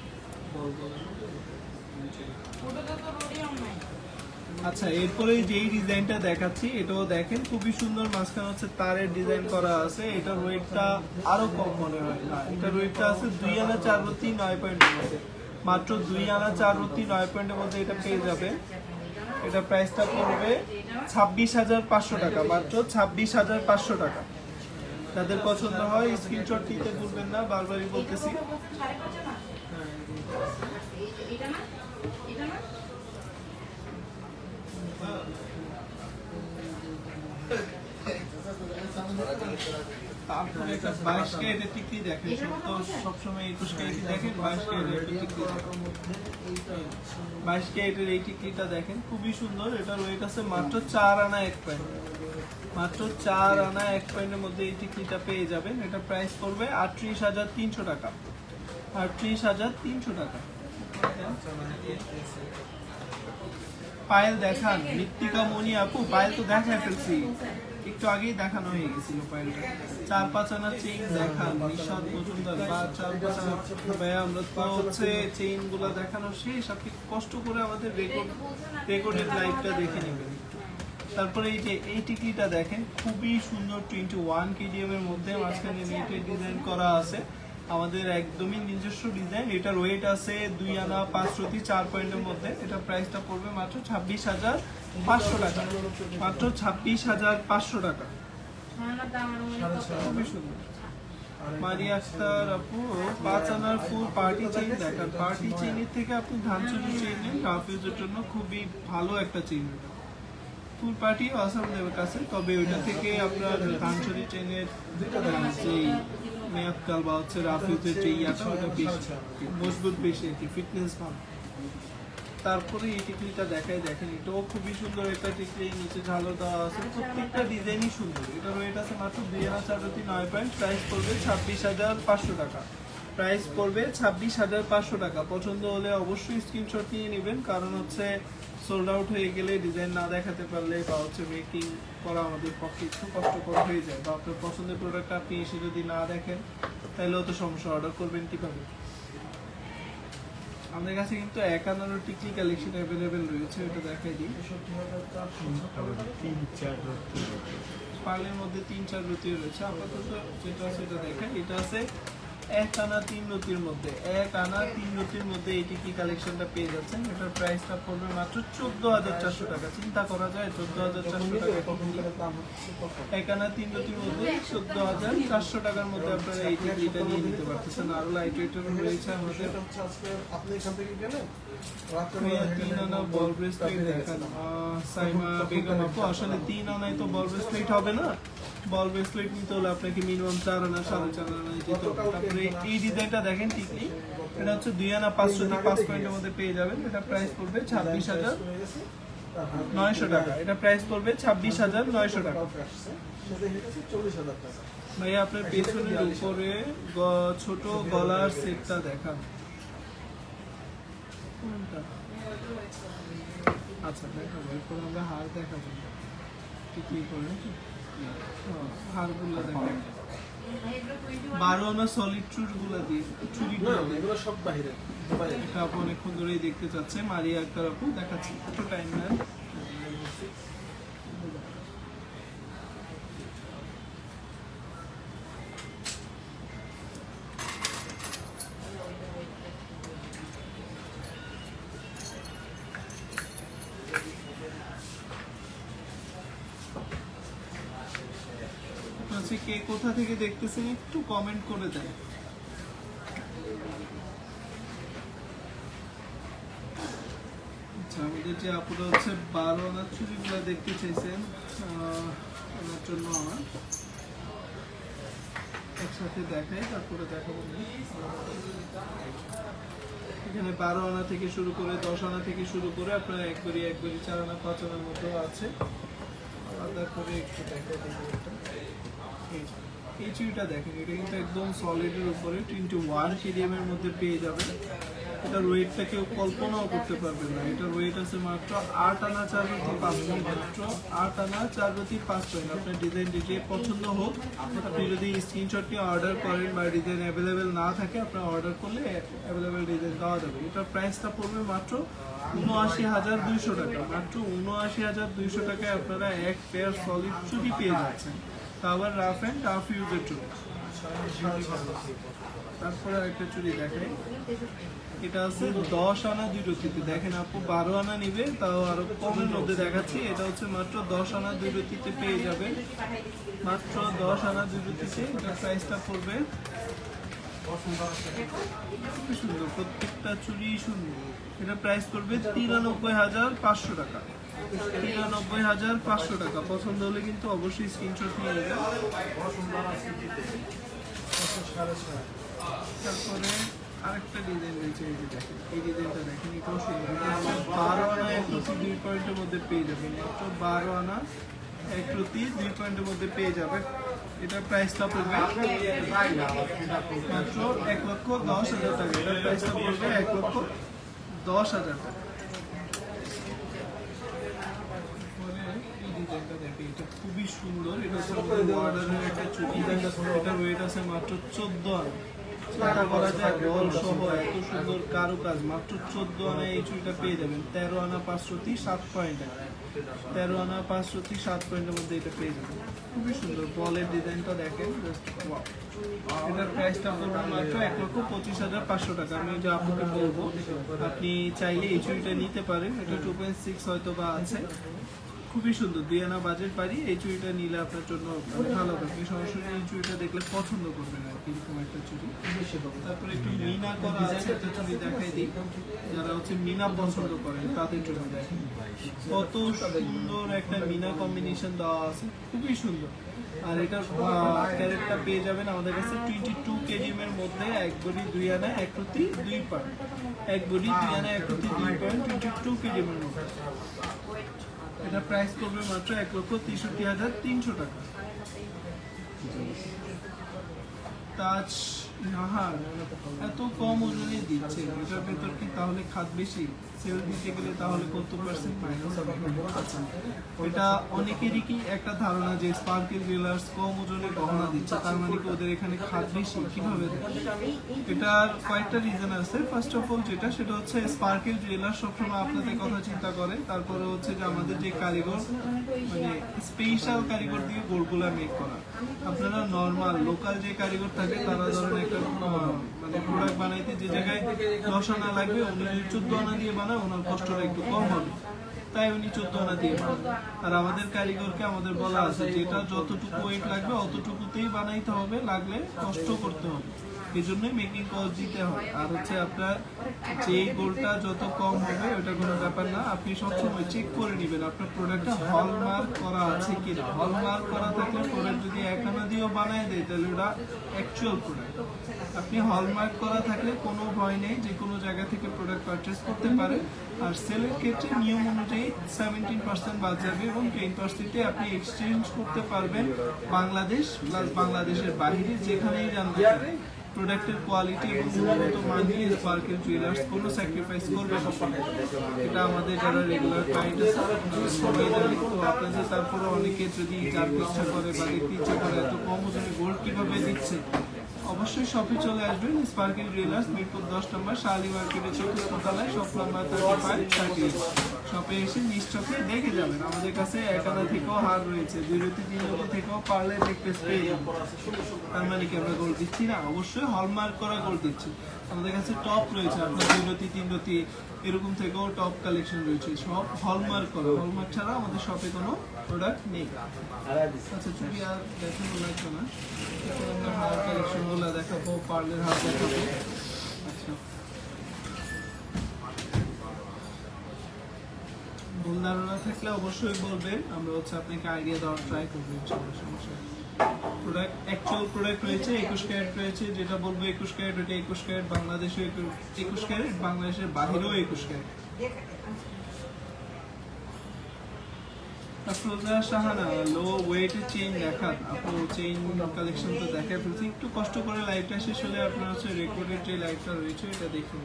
ওটা তো রোডিয়াম নাই আচ্ছা, এরপরে যেই ডিজাইনটা দেখাচ্ছি এটাও দেখেন, খুবই সুন্দর। মাঝখানে হচ্ছে তারের ডিজাইন করা আছে। এটার ওয়েটটা আরো কম মনে হয় না, এটার ওয়েটটা আছে 2 আনা 4 রতি 9 পয়েন্টের মধ্যে, মাত্র 2 আনা 4 রতি 9 পয়েন্টের মধ্যে এটা পেয়ে যাবে। এটা প্রাইসটা পড়বে 26,500 টাকা, মাত্র 26,500 টাকা। যাদের পছন্দ হয় স্ক্রিনশট নিতে ভুলবেন না, বারবারই বলতেছি। এটা না এটা না তারপরে একটা 22 ক্যারেটের টিকলি দেখেন, সবসময় 21 ক্যারেট দেখেন, 22 ক্যারেটের টিকলি দেখেন। 22 ক্যারেটের এই টিকলিটা দেখেন, খুবই সুন্দর। এটার ওয়েট আছে মাত্র 4 আনা 1 পয়েন্ট, মাত্র 4 আনা 1 পয়েন্টের মধ্যে এই টিকলিটা পেয়ে যাবেন। এটা প্রাইস পড়বে 38,300 টাকা, 38,300 টাকা। পায়েল দেখান, মৃত্তিকা মণি আপু, পায়েল তো দেখায় ফেলছি, একটু আগেই দেখানো হয়ে গেছিল পায়েলটা। 4-5 আনার চেইন দেখান, নিশাদ মজুমদার বা 4-5 আনা। ভাইয়া আমরা তো হচ্ছে চেইন গুলা দেখানো শেষ, আপনি কষ্ট করে আমাদের রেকর্ডেড লাইভটা দেখে নেবেন একটু। তারপরে এই যে এই টিকলিটা দেখেন, খুবই সুন্দর 21 কেডিএম এর মধ্যে মাঝখানে নেটের ডিজাইন করা আছে, আমাদের একদমই নিজস্ব ডিজাইন। এটার ওয়েট আছে 2 আনা 5 রতি 4 পয়েন্টের মধ্যে। এটা প্রাইসটা পড়বে মাত্র 26,500 টাকা, মাত্র 26,500 টাকা। খুবই সুন্দর। মারিয়া আক্তার আপু 5 আনার ফুল পার্টি চেইন দেখান। পার্টি চেইনের থেকে আপনি ধানচুরি চেইন নেন, রাফ ইউজের জন্য খুবই ভালো একটা চেইন। ফুল পার্টি আসামদের কাছে, তবে ওইটা থেকে আপনার ধানচুরি চেইনের যেই মেয়াদকাল বা হচ্ছে রাফ ইউজের যে ইয়াটা ওটা বেশি মজবুত, বেশি আর কি, ফিটনেস ভালো। তারপরে এই টিকলিটা দেখাই, দেখেন এটাও খুবই সুন্দর একটা টিকলি, নিচে ঝালো দেওয়া আছে, প্রত্যেকটা ডিজাইনই সুন্দর। এটার ওয়েট আছে মাত্র 2 আনা 4 রতি 9 পয়েন্ট, প্রাইস পড়বে 26,500 টাকা, প্রাইস পড়বে 26,500 টাকা। পছন্দ হলে অবশ্যই স্ক্রিনশট নিয়ে নেবেন, কারণ হচ্ছে সোল্ড আউট হয়ে গেলে ডিজাইন না দেখাতে পারলে বা হচ্ছে মেকিং করা আমাদের পক্ষে একটু কষ্টকর হয়ে যায়, বা আপনার পছন্দের প্রোডাক্ট আপনি এসে যদি না দেখেন তাহলেও তো সমস্যা, অর্ডার করবেন কিভাবে। আমাদের কাছে কিন্তু 1 আনারও টিকলি কালেকশন অ্যাভেলেবেল রয়েছে, ওটা দেখাই দিই। 3-4 রতি পার্লের মধ্যে 3-4 রতি রয়েছে, আপাতত যেটা আছে এটা দেখেন। এটা আছে 1 আনা 3 রতির মধ্যে, 1 আনা 3 রতির মধ্যে এই টিকলি কালেকশনটা পেয়ে যাচ্ছেন। এটার প্রাইসটা পড়বে মাত্র 14,400 টাকা। চিন্তা করা যায় 14,400 টাকা। 1 আনা 3 রতির মধ্যে 14,400 টাকার মধ্যে আপনারা এই টিকলিটা নিয়ে নিতে পারতেছেন। আরো লাইট ওয়েটেরও রয়েছে আমাদের। আপনি এখান থেকে গেলেন 3 আনা বল ব্রেসলেট দেখান। সাইমা বেগম আপু, আসলে 3 আনায় তো বল ব্রেসলেট হবে না, বল ব্রেসলেট নিতে হলে আপনাকে মিনিমাম 4 আনা 4.5 আনা দিতে হবে। তারপরে এই ডিজাইনটা দেখেন টিকলি, এটা হচ্ছে 2 আনা 5 রতি 5 পয়েন্টের মধ্যে পেয়ে যাবেন। এটা প্রাইস পড়বে 26,900 টাকা, এটা প্রাইস পড়বে 26,900 টাকা। ভাইয়া আপনার পেছনের উপরে ছোট গলার সেটটা দেখান। কোনটা? আচ্ছা দেখাবো, এরপর আমরা হার দেখাবো, টিকলি করে হারগুলো দেখাবো। 12 আনা সলিড চুড়গুলো দিয়ে, চুড়িগুলো দিয়ে। এগুলো সব বাইরে। এটা আপু অনেকক্ষণ ধরেই দেখতে চাচ্ছে। মারিয়া আক্তার আপু দেখাচ্ছি, একটু টাইম নেন। কে কোথা থেকে দেখতেছেন একটু কমেন্ট করে দেন। আচ্ছা, আমাদের যে আপুরা হচ্ছে 12 আনার চুড়িগুলো দেখতে চাইছেন, ওনার জন্য আমার একসাথে দেখাই, তারপরে দেখাবো। এখানে 12 আনা থেকে শুরু করে 10 আনা থেকে শুরু করে আপনার একবারই 4 আনা 5 আনার মধ্যেও আছে। আলাদা করে একটু দেখাই দেবো। এই চুড়িটা দেখেন, এটা কিন্তু একদম সলিডের উপরে 21 কেডিএম এর মধ্যে পেয়ে যাবেন। এটার ওয়েটটা কেউ কল্পনাও করতে পারবেন না। এটার ওয়েট আছে মাত্র 8 আনা 4 রতি 5 পয়েন্ট, মাত্র 8 আনা 4 রতি 5 পয়েন্ট। আপনার ডিজাইন যে পছন্দ হোক, আপনি যদি স্ক্রিনশট নিয়ে অর্ডার করেন বা ডিজাইন অ্যাভেলেবেল না থাকে, আপনার অর্ডার করলে অ্যাভেলেবেল ডিজাইন দেওয়া যাবে। এটার প্রাইসটা পড়বে মাত্র 79,200 টাকা, মাত্র 79,200 টাকায় আপনারা এক পেয়ার সলিড চুড়ি পেয়ে যাচ্ছেন, তা আবার রাফ অ্যান্ড টাফ ইউজের জন্য। তারপরে আরেকটা চুড়ি দেখাই, এটা আছে 10 আনা 2 রতিতে। দেখেন আপু 12 আনা নিবে তাও আরো কমের মধ্যে দেখাচ্ছি। এটা হচ্ছে মাত্র 10 আনা 2 রতিতে পেয়ে যাবেন, মাত্র 10 আনা 2 রতিতে। এটা প্রাইসটা পড়বে খুবই সুন্দর, প্রত্যেকটা চুড়ি সুন্দর। এটা প্রাইস পড়বে 93,500 টাকা, 93,500 টাকা। পছন্দ হলে কিন্তু অবশ্যই স্ক্রিনশট নিয়ে নেবেন। তারপরে আরেকটা ডিজাইন রয়েছে, এই যে দেখেন, এই ডিজাইনটা দেখেন, এটাও সুন্দর। এটা হচ্ছে 12 আনা 1 রতি 2 পয়েন্টের মধ্যে পেয়ে যাবেন, মাত্র 12 আনা 1 রতি 2 পয়েন্টের মধ্যে পেয়ে যাবেন। এটার প্রাইসটা পড়বে মাত্র 1,10,000 টাকা। এটার প্রাইসটা পড়বে 1,10,000 টাকা। এই ডিজাইনটা দেখে, এটা খুবই সুন্দর। এটা হচ্ছে বর্ডারের একটা চুড়ি। এটা ওয়েট আছে মাত্র 14 আনা। চিন্তা করা যায় বল সহ এত সুন্দর কারুকাজ, মাত্র 14 আনা এই চুড়িটা পেয়ে যাবেন। 13 আনা 5 রতি 7 পয়েন্ট, 13 আনা 5 রতি 7 পয়েন্টের মধ্যে এটা পেয়ে যাবেন। খুবই সুন্দর বলের ডিজাইনটা দেখেন, এটার প্রাইসটা পড়বে মাত্র 1,25,500 টাকা। আমি যে আপনাকে বলবো, আপনি চাইলে এই চুড়িটা নিতে পারেন। এটা 2.6 হয়তো বা আছে, খুবই সুন্দর। 2 আনা বাজেট পারি, এই চুড়িটা নিলে আপনার জন্য ভালো হবে। আপনি সরাসরি এই চুড়িটা দেখলে পছন্দ করবেন আর কি, এরকম একটা চুড়ি। তারপরে একটু মিনা করা আছে একটা চুড়ি দেখাই দিই, যারা হচ্ছে মিনা পছন্দ করেন তাদের জন্য দেখেন কত সুন্দর একটা মিনা কম্বিনেশন দেওয়া আছে, খুবই সুন্দর। আর এটার ক্যারেটটা পেয়ে যাবেন আমাদের কাছে 22 kgm এর মধ্যে, 1 বডি 2 আনা 1 রতি 2 পয়েন্ট, 1 বডি 2 আনা 1 রতি 2 পয়েন্ট, 22 kgm এর মধ্যে। এটা প্রাইস পড়বে মাত্র 1,63,300 টাকা। তাজ নাহার এত কম ওজনে দিচ্ছে, এটার ভেতর কি তাহলে খাত বেশি? সেল দিতে গেলে তাহলে কত পার্সেন্ট মাইনাস হবে? এটা অনেকেরই কি একটা ধারণা যে স্পার্কেল জুয়েলার্স কম ওজনে গহনা দিচ্ছে, তার মানে কি ওদের এখানে খাত বেশি? কিভাবে দেয়? এটার কয়েকটা রিজন আছে। ফার্স্ট অফ অল যেটা, সেটা হচ্ছে স্পার্কেল জুয়েলার্স সবসময় আপনাদের কথা চিন্তা করে। তারপরে হচ্ছে যে আমাদের যে কারিগর, মানে স্পেশাল কারিগর দিয়ে গোল্ডগুলা মেক করা। আপনারা নর্মাল লোকাল যে কারিগর থাকে, তারা ধরেন একটা মানে প্রোডাক্ট বানাইতে যে জায়গায় 10 আনা লাগবে, উনি যদি 14 আনা দিয়ে বানায় ওনার কষ্টটা একটু কম হবে, তাই উনি 14 আনা দিয়ে বানায়। আর আমাদের কারিগরকে আমাদের বলা আছে যেটা যতটুকু ওয়েট লাগবে অতটুকুতেই বানাইতে হবে, লাগলে কষ্ট করতে হবে, এই জন্যই মেকিং কস্ট দিতে হয়। আর হচ্ছে আপনার যে গোলটা যত কম হবে ওটা কোনো ব্যাপার না, আপনি সবসময় চেক করে নেবেন আপনার প্রোডাক্টটা হলমার্ক করা আছে কিনা। হলমার্ক করা থাকলে প্রোডাক্ট যদি 1 আনা দিয়েও বানায় দেয় তাহলে ওটা অ্যাকচুয়াল প্রোডাক্ট। আপনি হলমার্ক করা থাকলে কোনো ভয় নেই, যে কোনো জায়গা থেকে প্রোডাক্ট পারচেস করতে পারেন। আর সেলের ক্ষেত্রে নিয়ম অনুযায়ী 17% বাদ যাবে এবং 10%-এ আপনি এক্সচেঞ্জ করতে পারবেন বাংলাদেশ প্লাস বাংলাদেশের বাইরে যেখানেই জানতে পারেন। প্রোডাক্টের কোয়ালিটি এবং গুণগত মান নিয়ে স্পার্কেল জুয়েলার্স কোনো স্যাক্রিফাইস করবে না। এটা আমাদের যারা রেগুলার ক্লায়েন্ট আছে সবাই জানে। তো আপনাদের তারপরে অনেকে যদি জানতে ইচ্ছা করে বা দেখতে ইচ্ছা করে এত কম ওজনে গোল্ড কীভাবে দিচ্ছে, অবশ্যই শপে চলে আসবেন। স্পার্কেল জুয়েলার্স, মিরপুর 10 নম্বর, শালি মার্কেটের 4র্থ তলায়, শপ নাম্বার 35-30। শপে এসে নিশ্চয়ই দেখে যাবেন। আমাদের কাছে 1 আনা থেকেও হার রয়েছে, 2 রতি 3 রতি থেকেও পারলে নেকলেস পেয়ে যাবেন। তার মানে কি আমরা গোল্ড দিচ্ছি না? অবশ্যই হলমার্ক করা গোল্ড দিচ্ছি। আমাদের কাছে টপ রয়েছে, আপনার 2 রতি 3 রতি এরকম থেকেও টপ কালেকশন রয়েছে, সব হলমার্ক করা। হলমার্ক ছাড়া আমাদের শপে কোনো প্রোডাক্ট নেই। আচ্ছা, চুড়ি আর দেখানো লাগবে না, আমরা হার কালেকশনগুলো দেখাবো, পার্লের হার দেখাবো। আচ্ছা, ভুল ধারণা থাকলে অবশ্যই বলবেন, আমরা হচ্ছে আপনাকে আইডিয়া দেওয়ার ট্রাই করবো। সমস্যা প্রোডাক্ট, অ্যাকচুয়াল প্রোডাক্ট রয়েছে 21 ক্যারেট রয়েছে, যেটা বলবো 21 ক্যারেট ওটা 21 ক্যারেট, বাংলাদেশে 21 ক্যারেট, বাংলাদেশের বাহিরেও 21 ক্যারেট। আফরোজা শাহানা লো ওয়েটের চেইন দেখান। আপনি চেইন কালেকশন তো দেখায় ফেলছি, একটু কষ্ট করে লাইভটা শেষ হলে আপনার হচ্ছে রেকর্ডেড যে লাইভটা রয়েছে এটা দেখুন।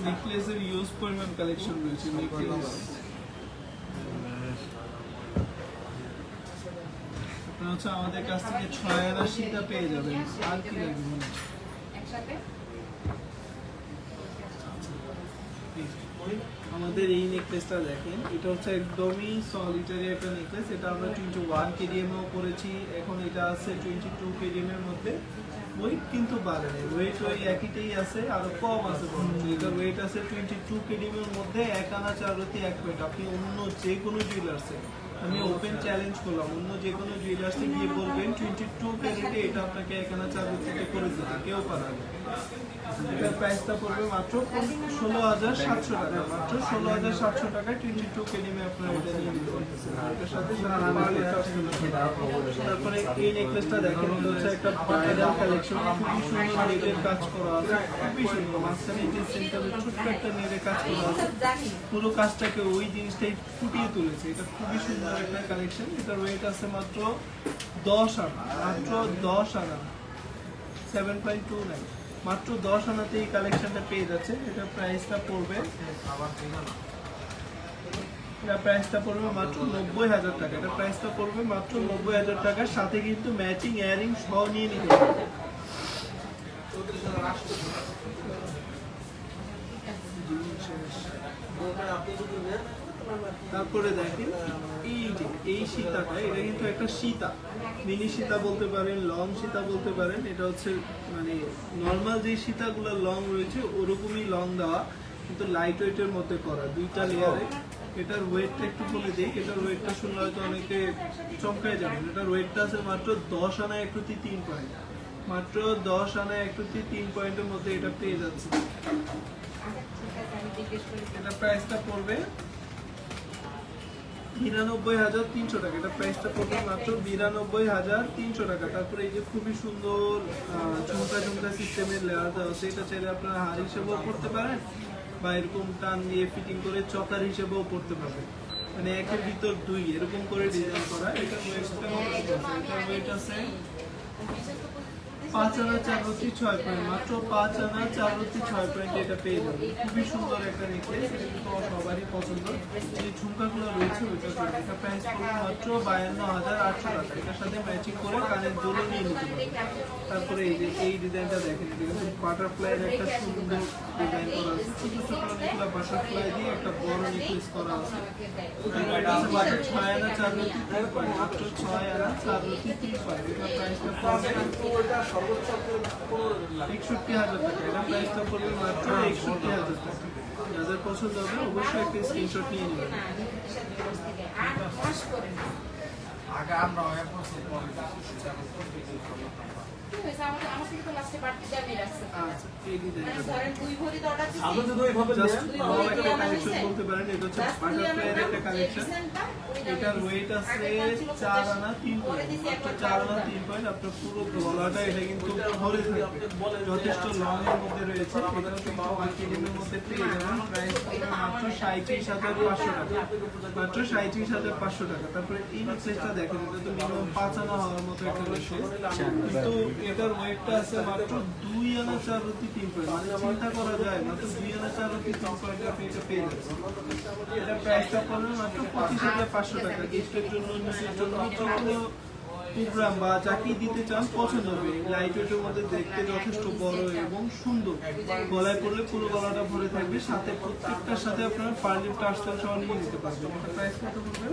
নেকলেসের ইউজ পরিমাণ কালেকশন রয়েছে। নেকলেস হচ্ছে আমাদের কাছ থেকে 6 আনা সীতা পেয়ে যাবেন। আর কি লাগবে বলুন? একসাথে আমাদের এই নেকলেসটা দেখেন, এটা হচ্ছে একদমই সলিটারি একটা নেকলেস। এটা আমরা 21 কেডিএমও করেছি, এখন এটা আছে 22 কেডিএম এর মধ্যে। ওয়েট কিন্তু বাড়ে নাই, ওয়েট ওই একইটাই আছে, আরো কম আছে। এটা ওয়েট আছে 22 কেডিএম এর মধ্যে 1 আনা 4 রতি 1 পয়েন্ট। আপনি অন্য যে কোনো জুয়েলার্সে, আমি ওপেন চ্যালেঞ্জ করলাম, অন্য যে কোনো জুয়েলার্সে গিয়ে বলবেন 22 ক্যারেটে এটা আপনাকে 1 আনা 4 রতিতে করে দিতে, কেউ পারবে। এটার প্রাইসটা পড়বে মাত্র 16,700 টাকা। মাত্র 16,700 টাকায় 22 কেডিএমে আপনারা এটা নিয়ে নিতে পারতেছেন। আর এটার সাথে তারপরে এই নেকলেসটা দেখেন, এটা হচ্ছে একটা ব্রাইডাল কালেকশন। খুবই সুন্দর নেটের কাজ করা আছে, খুবই সুন্দর। মাঝখানে যে সেন্টারে ছোট্ট একটা নেটের কাজ করা আছে, পুরো কাজটাকে ওই জিনিসটাই ফুটিয়ে তুলেছে। এটা খুবই সুন্দর একটা কালেকশন। এটার ওয়েট আছে মাত্র 10 আনা, মাত্র 10 আনা, 7.29। মাত্র 10 আনাতে এই কালেকশনটা পেয়ে যাচ্ছে। এটার প্রাইসটা পড়বে মাত্র 90,000 টাকা। এটা প্রাইসটা পড়বে মাত্র 90,000 টাকার সাথে কিন্তু ম্যাচিং ইয়ারিং সহ নিয়ে নিতে পারবেন। তারপরে দেখেন এই সীতাটা, এটা কিন্তু একটা সীতা, মিনি সীতা বলতে পারেন, লং সীতা বলতে পারেন। এটা হচ্ছে মানে নর্মাল যে সীতাগুলো লং রয়েছে ওরকমই লং দেওয়া, কিন্তু লাইট ওয়েটের মধ্যে করা, 2টা লেয়ারে। এটার ওয়েটটা একটু বলে দিই, এটার ওয়েটটা শুনলে হয়তো অনেকে চমকায় যাবেন। এটার ওয়েটটা আছে মাত্র 10 আনা 1 রতি 3 পয়েন্ট। মাত্র 10 আনা 1 রতি 3 পয়েন্টের মধ্যে এটা পেয়ে যাচ্ছে। এটা প্রাইসটা পড়বে 92,300 টাকা। এটা প্রাইসটা পড়বে মাত্র 92,300 টাকা। তারপরে এই যে খুবই সুন্দর ঝুমকা সিস্টেমের লেয়ার দেওয়া আছে, এটা চাইলে আপনারা হার হিসেবেও করতে পারেন বা এরকম টান দিয়ে ফিটিং করে চকার হিসেবেও করতে পারবেন, মানে একের ভিতর দুই এরকম করে ডিজাইন করা। এটার ওয়েট আছে 5 আনা 4 রতি 6 পয়েন্ট। মাত্র 5 আনা 4 রতি 6 পয়েন্ট এটা পেয়ে যাবে। খুবই সুন্দর একটা নেকলেস, এটা কিন্তু সবারই পছন্দ। যে ঝুমকাগুলো রয়েছে ওইটা করে, এটা প্রাইস পড়বে মাত্র 52,800 টাকা। এটার সাথে ম্যাচিং করে কানের দুলও নিয়ে নিতে পারবেন। তারপরে এই যে এই ডিজাইনটা দেখেন, এটা কিন্তু বাটারফ্লাইয়ের একটা সুন্দর ডিজাইন করা আছে, ছোট ছোট অনেকগুলো বাটারফ্লাই দিয়ে একটা বড় নেকলেস করা আছে। এটা আছে মাত্র 6 আনা 4 রতি 3 পয়েন্ট। মাত্র 6 আনা 4 রতি 3 পয়েন্ট। এটা প্রাইসটা পড়বে 61,000 টাকা। এটা প্রাইসটা পড়বে মাত্র 61,000 টাকা। যাদের পছন্দ হবে অবশ্যই একটা স্ক্রিনশট নিয়ে নেবেন। এই ডিজাইনটা জাস্ট একটা কালেকশন বলতে পারেন। এটা হচ্ছে বাটারফ্লাইয়ের একটা কালেকশন। এটার ওয়েট আছে 4 আনা 3 পয়েন্ট। মাত্র 4 আনা 3 পয়েন্ট। আপনার পুরো গলাটা এটা কিন্তু ভরে থাকবে, যথেষ্ট লং এর মধ্যে রয়েছে। এটাও কিন্তু 1 কেডিএমের মধ্যে পেয়ে যাবেন। প্রাইস মাত্র 37,500 টাকা। মাত্র 37,500 টাকা। তারপরে এই নেকলেসটা দেখেন, এটা তো মিনিমাম 5 আনা হওয়ার মতো একটা নেকলেস, কিন্তু এটার ওয়েটটা আছে মাত্র 2 আনা 4 রতি 3 পয়েন্ট। মানে চিন্তা করা যায়, মাত্র 2 আনা 4 রতি 3 পয়েন্ট আপনি এটা পেয়ে যাচ্ছেন। এটা প্রাইসটা পড়বে মাত্র 25,500 টাকা। গিফটের জন্য, নিজের জন্য, যে কোনো প্রোগ্রাম বা যাকেই দিতে চান পছন্দ হবে। লাইট ওয়েটের মধ্যে দেখতে যথেষ্ট বড় এবং সুন্দর, গলায় পড়লে পুরো গলাটা ভরে থাকবে, সাথে প্রত্যেকটার সাথে আপনারা পার্লিপ টার্সেল সহ নিয়ে নিতে পারবেন। এটা প্রাইস কত পড়বে?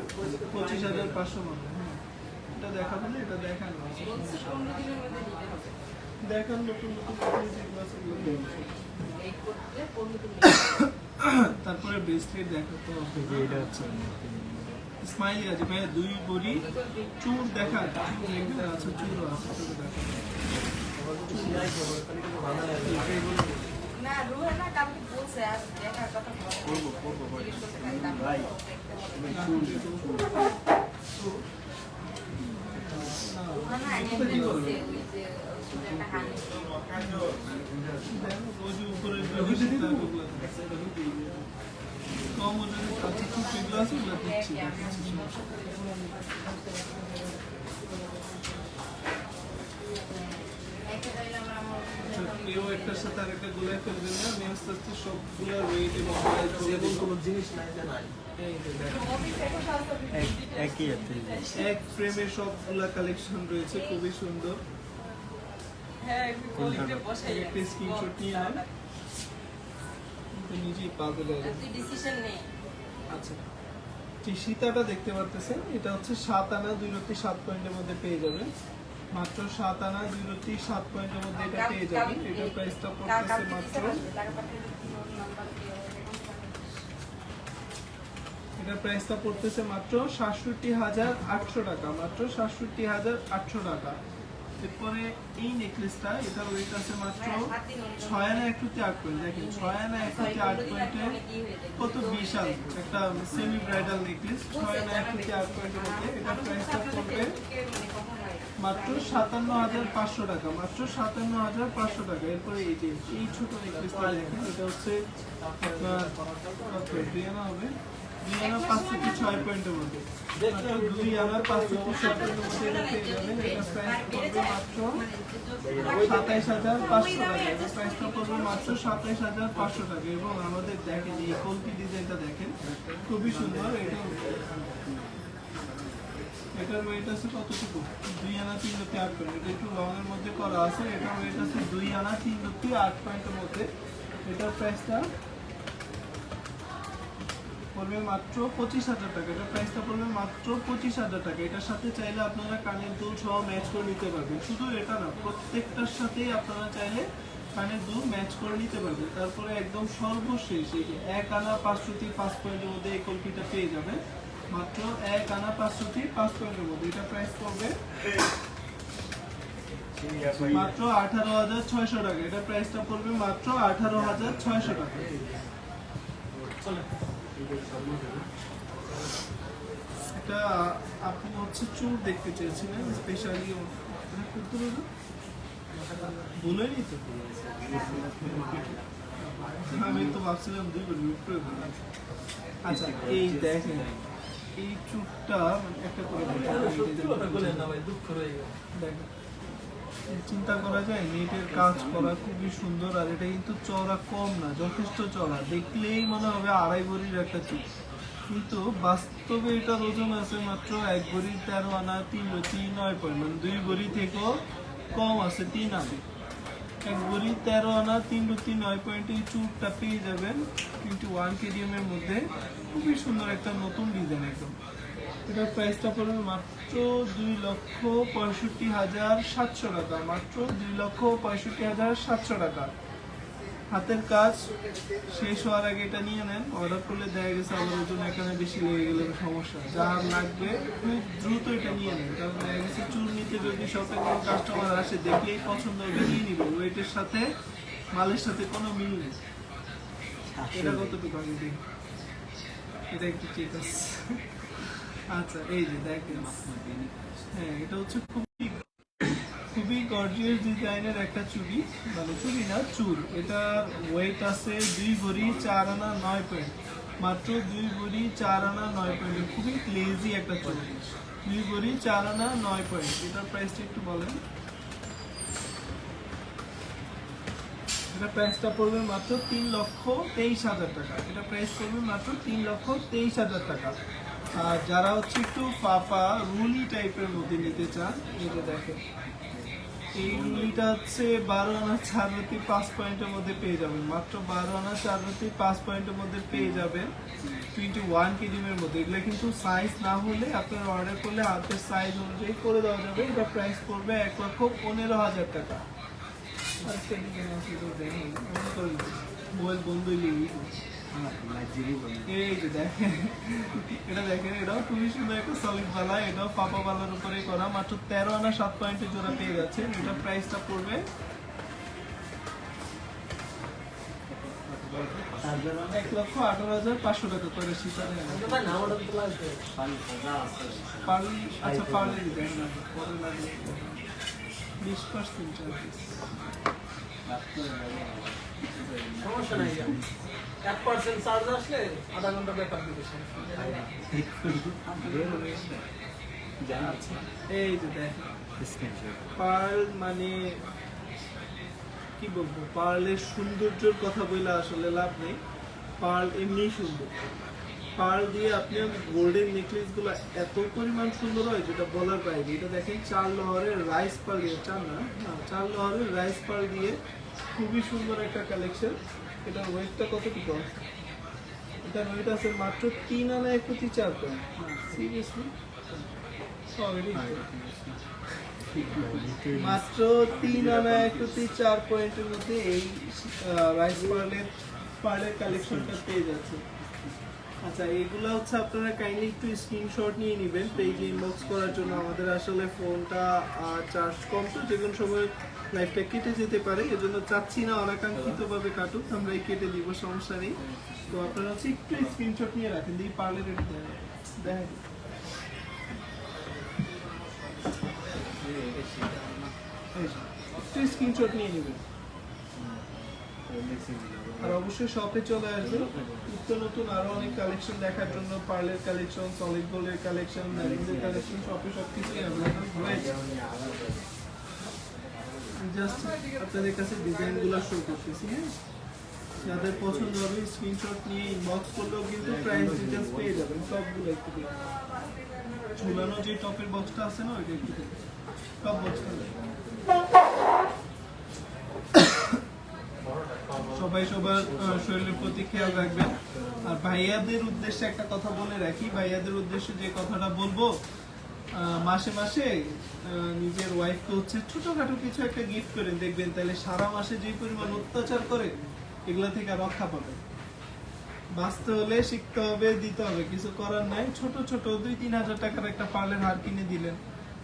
25,500 টাকা। এটা দেখাবো না, এটা দেখান দেখান নতুন নতুন। তারপরে ব্রেসলেট দেখাতে হবে। এটা হচ্ছে স্মাইলি আছে ভাই, 2 বডি চুর দেখা, আচ্ছা চুরও আছে, চুর দেখা। না রুহা না কালকে বলছে আর দেখার কথা করবো ভাই। কম ওজনের কাছে চুপ যেগুলো আছে ওগুলো দিচ্ছি। কেউ একটার সাথে আরেকটা গোলায় ফেলবেন না, আমি আস্তে আস্তে সবগুলোর ওয়েট এবং size বলে এমন দেব। কোনো জিনিস নাই যে নাই। এই যে দেখেন, একই আছে এক ফ্রেমে সবগুলা কালেকশন রয়েছে, খুবই সুন্দর। একটা স্ক্রিনশট নিয়ে নেন, তো নিজেই পাবে যাবে। তুই ডিসিশন নে। আচ্ছা, যে সীতাটা দেখতে পারতেছেন, এটা হচ্ছে 7 আনা 2 রতি 7 পয়েন্টের মধ্যে পেয়ে যাবেন। মাত্র 7 আনা 2 রতি 7 পয়েন্টের মধ্যে এটা পেয়ে যাবেন। এটার প্রাইসটা পড়তেছে মাত্র, এটার প্রাইসটা পড়তেছে মাত্র ৬৭,৮০০ টাকা, মাত্র ৬৭,৮০০ টাকা। এরপরে এই নেকলেসটা, এটার ওয়েট আছে মাত্র 6 আনা 1 রতি 8 পয়েন্ট। দেখেন 6 আনা 1 রতি 8 পয়েন্টে কত বিশাল একটা সেমি ব্রাইডাল নেকলেস, 6 আনা 1 রতি 8 পয়েন্টের মধ্যে। এটার প্রাইসটা পড়বে মাত্র ৫৭,৫০০ টাকা, মাত্র ৫৭,৫০০ টাকা। এরপরে এই যে এই ছোট নেকলেসটা দেখেন, এটা হচ্ছে আপনার কত 2 আনা হবে, 2 আনা 5 থেকে 6 পয়েন্টের মধ্যে, মাত্র 2 আনা 5 থেকে 6 পয়েন্টের মধ্যে এটা পেয়ে যাবেন। এটা প্রাইস পড়বে মাত্র ২৭,৫০০ টাকা, এটা প্রাইসটা পড়বে মাত্র ২৭,৫০০ টাকা। এবং আমাদের দেখেন এই কলকি ডিজাইনটা দেখেন, খুবই সুন্দর। এটার ওয়েট আছে কতটুকু, 2 আনা 3 রতি 8 পয়েন্ট। এটা একটু লং এর মধ্যে করা আছে। এটার ওয়েট আছে 2 আনা 3 রতি 8 পয়েন্টের মধ্যে। এটার প্রাইসটা পড়বে মাত্র 25,০০০ টাকা, এটার প্রাইসটা পড়বে মাত্র 25,০০০ টাকা। এটার সাথে চাইলে আপনারা কানের দুল সহ ম্যাচ করে নিতে পারবেন। শুধু এটা না, প্রত্যেকটার সাথেই আপনারা চাইলে কানের দুল ম্যাচ করে নিতে পারবেন। তারপরে একদম সর্বশেষ এই যে 1 আনা 5 রতি 5 পয়েন্টের মধ্যে এই কলকিটা পেয়ে যাবেন, মাত্র 1 আনা 5 রতি 5 পয়েন্টের মধ্যে। এটা প্রাইস পড়বে মাত্র 18,৬০০ টাকা, এটা প্রাইসটা পড়বে মাত্র 18,৬০০ টাকা। এটা আপনি হচ্ছে চুর দেখতে চেয়েছিলেন স্পেশালি, বলেনি তো, আমি তো ভাবছিলাম 2 বার মিট করে বললাম। আচ্ছা, এই দেখেন এই চুরটা একটা করে বলেন না ভাই, দুঃখ রয়ে গেল। দেখেন, চিন্তা করা যায় নেটের কাজ করা খুবই সুন্দর। আর এটা কিন্তু চওড়া কম না, যথেষ্ট চওড়া, দেখলেই মনে হবে 2.5 ভরির একটা চুল, কিন্তু বাস্তবে এটার ওজন আছে মাত্র 1 ভরি 13 আনা 3 রতি 9 পয়েন্ট, মানে 2 ভরি থেকেও কম আছে, 3 আনা। 1 ভরি 13 আনা 3 রতি 9 পয়েন্টে এই চুলটা পেয়ে যাবেন 21 কেডিএম এর মধ্যে। খুবই সুন্দর একটা নতুন ডিজাইন একদম। এটার প্রাইসটা পড়বে মাত্র 2,65,700 টাকা, মাত্র 2,65,700 টাকা। হাতের কাজ শেষ হওয়ার আগে এটা নিয়ে নেন, অর্ডার করলে দেখা গেছে আবার ওজন এখানে বেশি লেগে গেলে সমস্যা। যার লাগবে খুব দ্রুত এটা নিয়ে নেন, কারণ দেখা গেছে চুল নিতে যদি শপে কোনো কাস্টমার আসে দেখলেই পছন্দ হবে, নিয়ে নিবে, ওয়েটের সাথে মালের সাথে কোনো মিল নেই। এটা কতটুকু আমি দেখি, এটা একটু ঠিক আছে। আচ্ছা, এই যে দেখেন, হ্যাঁ এটা হচ্ছে খুবই গর্জিয়াস ডিজাইনের একটা চুড়ি, মানে চুড়ি না চুর। এটার ওয়েট আছে 2 ভরি 4 আনা 9 পয়েন্ট, মাত্র 2 ভরি 4 আনা 9 পয়েন্ট। খুবই লেজি একটা চুড়ি, 2 ভরি 4 আনা 9 পয়েন্ট। এটার প্রাইসটা একটু বলেন। এটা প্রাইসটা পড়বে মাত্র 3,23,000 টাকা, এটা প্রাইস পড়বে মাত্র 3,23,000 টাকা। আর যারা হচ্ছে একটু পাপা রুলি টাইপের মধ্যে নিতে চান, এটা দেখেন এই রুলিটা হচ্ছে 12 আনা 4 রতি 5 পয়েন্টের মধ্যে পেয়ে যাবেন, মাত্র 12 আনা 4 রতি 5 পয়েন্টের মধ্যে পেয়ে যাবেন 21 কেডিএমের মধ্যে। এগুলো কিন্তু সাইজ না হলে আপনার অর্ডার করলে হাতের সাইজ অনুযায়ী করে দেওয়া যাবে। এটা প্রাইস পড়বে 1,15,000 টাকা। মোবাইল বন্ধই লেগে এই যে দেখেন, এটা দেখেন, এটাও খুবই সুন্দর একটা সলিড বালা, এটাও পাপা বালার উপরে করা, মাত্র 13 আনা 7 পয়েন্টে জোড়া পেয়ে যাচ্ছে। এটা প্রাইসটা পড়বে 1,18,500 টাকা করে। শীতারে ভাই না অর্ডার তো লাগবে। পার্লি, আচ্ছা পার্লি ডিজাইন না, পরে লাগবে 20% চার্জেস। সমস্যা নাই, 1% চার্জ আসলে আধা ঘন্টা ব্যাপার দিবে। এই যে দেখেন পার্ল মানে কি বলবো, পার্লের সৌন্দর্যের কথা বলে আসলে লাভ নেই। পার্ল এমনিই সুন্দর। পার্ল দিয়ে আপনি গোল্ডেন নেকলেস গুলো এত পরিমাণ সুন্দর হয় যেটা বলার বাইরে। এটা দেখেন 4 লহরের রাইস পার্ল দিয়ে, 4 লহরের রাইস পার্ল দিয়ে খুবই সুন্দর একটা কালেকশন। এটার ওয়েটটা কতটুকু আছে? এটার ওয়েট আছে মাত্র 3 আনা 1/4 পয়েন্ট। সিরিয়াসলি মাত্র 3 আনা 1/4 পয়েন্টের মধ্যে এই রাইস পার্লের কালেকশনটা পেয়ে যাচ্ছে। আচ্ছা, এগুলো হচ্ছে আপনারা কাইন্ডলি একটু স্ক্রিনশট নিয়ে নেবেন পেজে ইনবক্স করার জন্য। আমাদের আসলে ফোনটা চার্জ কম, তো যে কোনো সময় লাইফটা কেটে যেতে পারে, এজন্য চাচ্ছি না অনাকাঙ্ক্ষিতভাবে কাটুক, আমরা কেটে দিব, সমস্যা নেই। তো আপনারা হচ্ছে একটু স্ক্রিনশট নিয়ে রাখেন, দিয়ে পার্লের দেখেন একটু স্ক্রিনশট নিয়ে নেবেন। আর অবশ্যই শপে চলে আসবেন নিত্য নতুন আরো অনেক কালেকশন দেখার জন্য। পার্লের কালেকশন, সলিড গোল্ডের কালেকশন, ম্যারিংদের কালেকশন, শপে সবকিছু অ্যাভেলেবল রয়েছে। জাস্ট আপনাদের কাছে ডিজাইনগুলো শো করতেছি। হ্যাঁ, যাদের পছন্দ হবে স্ক্রিনশট নিয়ে ইনবক্স করলেও কিন্তু প্রাইস ডিটেইলস পেয়ে যাবেন সবগুলো। একটু ঝুলানো যে টপের বক্সটা আছে না, ওইটা একটু টপ বক্সটা সবাই সবার শরীরের প্রতি খেয়াল রাখবেন। আর ভাইয়াদের উদ্দেশ্যে একটা কথা বলে রাখি, ভাইয়াদের উদ্দেশ্যে যে কথাটা বলবো, মাসে মাসে নিজের ওয়াইফকে হচ্ছে ছোটখাটো কিছু একটা গিফট করেন, দেখবেন তাহলে সারা মাসে যে পরিমাণ অত্যাচার করে এগুলা থেকে রক্ষা পাবে। বাঁচতে হলে শিখতে হবে, দিতে হবে, কিছু করার নাই। ছোট ছোট 2-3 হাজার টাকার একটা পার্লের হার কিনে দিলেন,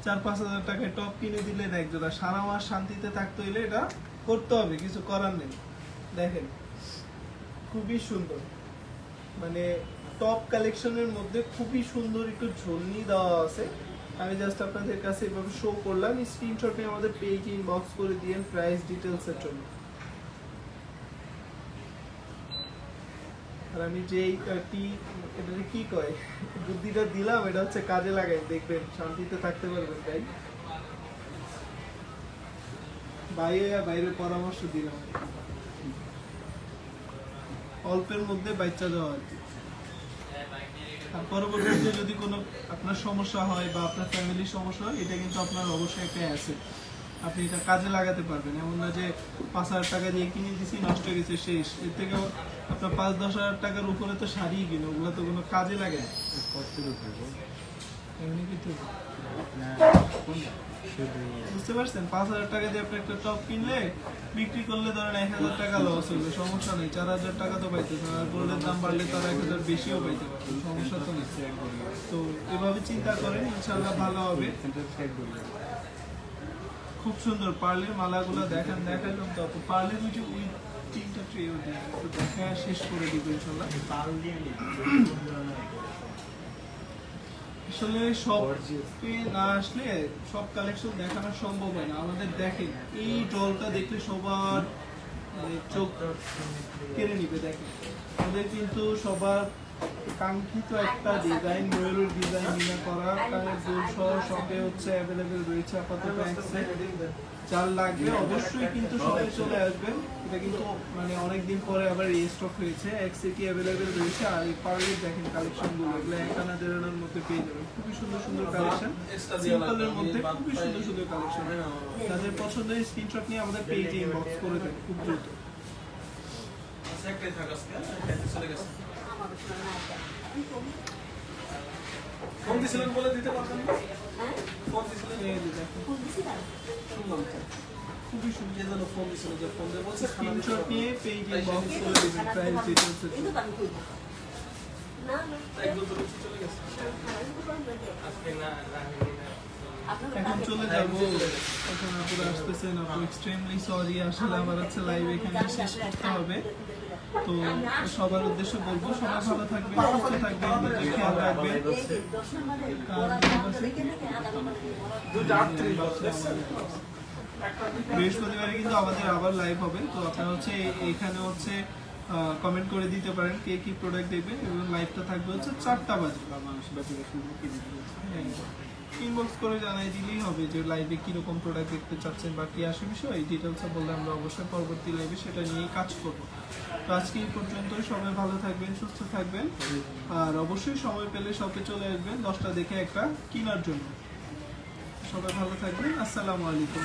4-5 হাজার টাকায় টপ কিনে দিলেন একজোড়া, সারা মাস শান্তিতে থাকতে হইলে এটা করতে হবে, কিছু করার নেই। দেখেন খুবই সুন্দর, মানে টপ কালেকশনের মধ্যে খুবই সুন্দর একটু ঝুলনি দেওয়া আছে। আমি জাস্ট আপনাদের কাছে এভাবে শো করলাম, স্ক্রিনশটে আমাদের পেজে ইনবক্স করে দিয়েন প্রাইস ডিটেইলস এর জন্য। আর আমি যে এটা কি কয় বুদ্ধিটা দিলাম, এটা হচ্ছে কাজে লাগাই, দেখবেন শান্তিতে থাকতে পারবেন। তাই বাইরের পরামর্শ দিলাম, অল্পের মধ্যে বাচ্চা দেওয়া আর কি। আর পরবর্তীতে যদি কোনো আপনার সমস্যা হয় বা আপনার ফ্যামিলির সমস্যা হয়, এটা কিন্তু আপনার অবশ্যই একটা অ্যাসেট, আপনি এটা কাজে লাগাতে পারবেন। এমন না যে 5,000 টাকা দিয়ে কিনে দিছি নষ্ট হয়ে গেছে শেষ, এর থেকে আপনার 5-10 হাজার টাকার উপরে তো শাড়ি কিনে, ওগুলো তো কোনো কাজে লাগে না। এমনি কিছু বুঝতে পারছেন, 5,000 টাকা দিয়ে আপনি একটা টপ কিনলে বিক্রি করলে ধরেন 1,000 টাকা লস হইবে, সমস্যা নেই, 4,000 টাকা তো পাইতেছে। আর গোল্ডের দাম বাড়লে তো আর 1,000 বেশিও পাইতে পারবে, সমস্যা তো নেই। তো এভাবে চিন্তা করেন, ইনশাল্লাহ ভালো হবে। খুব সুন্দর পার্লের মালাগুলো দেখান, দেখালাম তো পার্লের ওই যে ওই 3টা ট্রেও দেখা শেষ করে দিব ইনশাল্লাহ। আসলে শপে না আসলে সব কালেকশন দেখানো সম্ভব হয় না আমাদের। দেখেন এই ডলটা দেখলে সবার মানে চোখ কেড়ে নিবে। দেখেন আমাদের কিন্তু সবার কাঙ্ক্ষিত একটা ডিজাইন, ময়ূরের ডিজাইন নিয়ে করা, কানের দুল সহ শপে হচ্ছে অ্যাভেলেবেল রয়েছে আপাতত। যার লাগবে অবশ্যই কিন্তু সবাই চলে আসবেন। এটা কিন্তু মানে অনেকদিন পরে আবার রিস্টক হয়েছে, এক্সএটি অ্যাভেলেবেল রয়েছে। আর এই পার্লের দেখেন কালেকশনগুলো, এগুলো 1 আনা 1.5 আনার মধ্যে পেয়ে যাবেন। খুবই সুন্দর সুন্দর কালেকশন, সিম্পলের মধ্যে খুবই সুন্দর সুন্দর কালেকশন। তাদের পছন্দের স্ক্রিনশট নিয়ে আমাদের পেজে ইনবক্স করে দেন খুব দ্রুত। ফোন দিছিলেন বলে দিতে পারতেন না? ফোন দিছিলেন শুনলাম তো, খুবই সুন্দর যেন ফোন দিছিল, যে ফোন দিয়ে বলছে স্ক্রিনশট নিয়ে পেজে ইনবক্স করে দিবেন প্রাইস ডিটেইলস এর জন্য। একদম তো চলে গেছে। এখন চলে যাবো, এখন আপুরা আসতেছেন, আপু এক্সট্রিমলি সরি, আসলে আমার হচ্ছে লাইভ এখানে শেষ করতে হবে। তো সবার উদ্দেশ্যে বলবো সবাই ভালো থাকবেন, সুস্থ থাকবেন, নিজের খেয়াল রাখবেন। বৃহস্পতিবারে কিন্তু আমাদের আবার লাইভ হবে, তো আপনারা হচ্ছে এখানে হচ্ছে কমেন্ট করে দিতে পারেন কে কি প্রোডাক্ট দেখবেন, এবং লাইভটা থাকবে হচ্ছে 4টা বাজে। ইনবক্স করে জানাই দিলেই হবে যে লাইভে কীরকম প্রোডাক্ট দেখতে চাচ্ছেন বা কী আসে বিষয় এই ডিটেলসে বললে আমরা অবশ্যই পরবর্তী লাইভে সেটা নিয়েই কাজ করব। তো আজকে এই পর্যন্তই, সবাই ভালো থাকবেন, সুস্থ থাকবেন, আর অবশ্যই সময় পেলে শপে চলে আসবেন 10টা দেখে একটা কেনার জন্য। সবাই ভালো থাকবেন, আসসালামু আলাইকুম।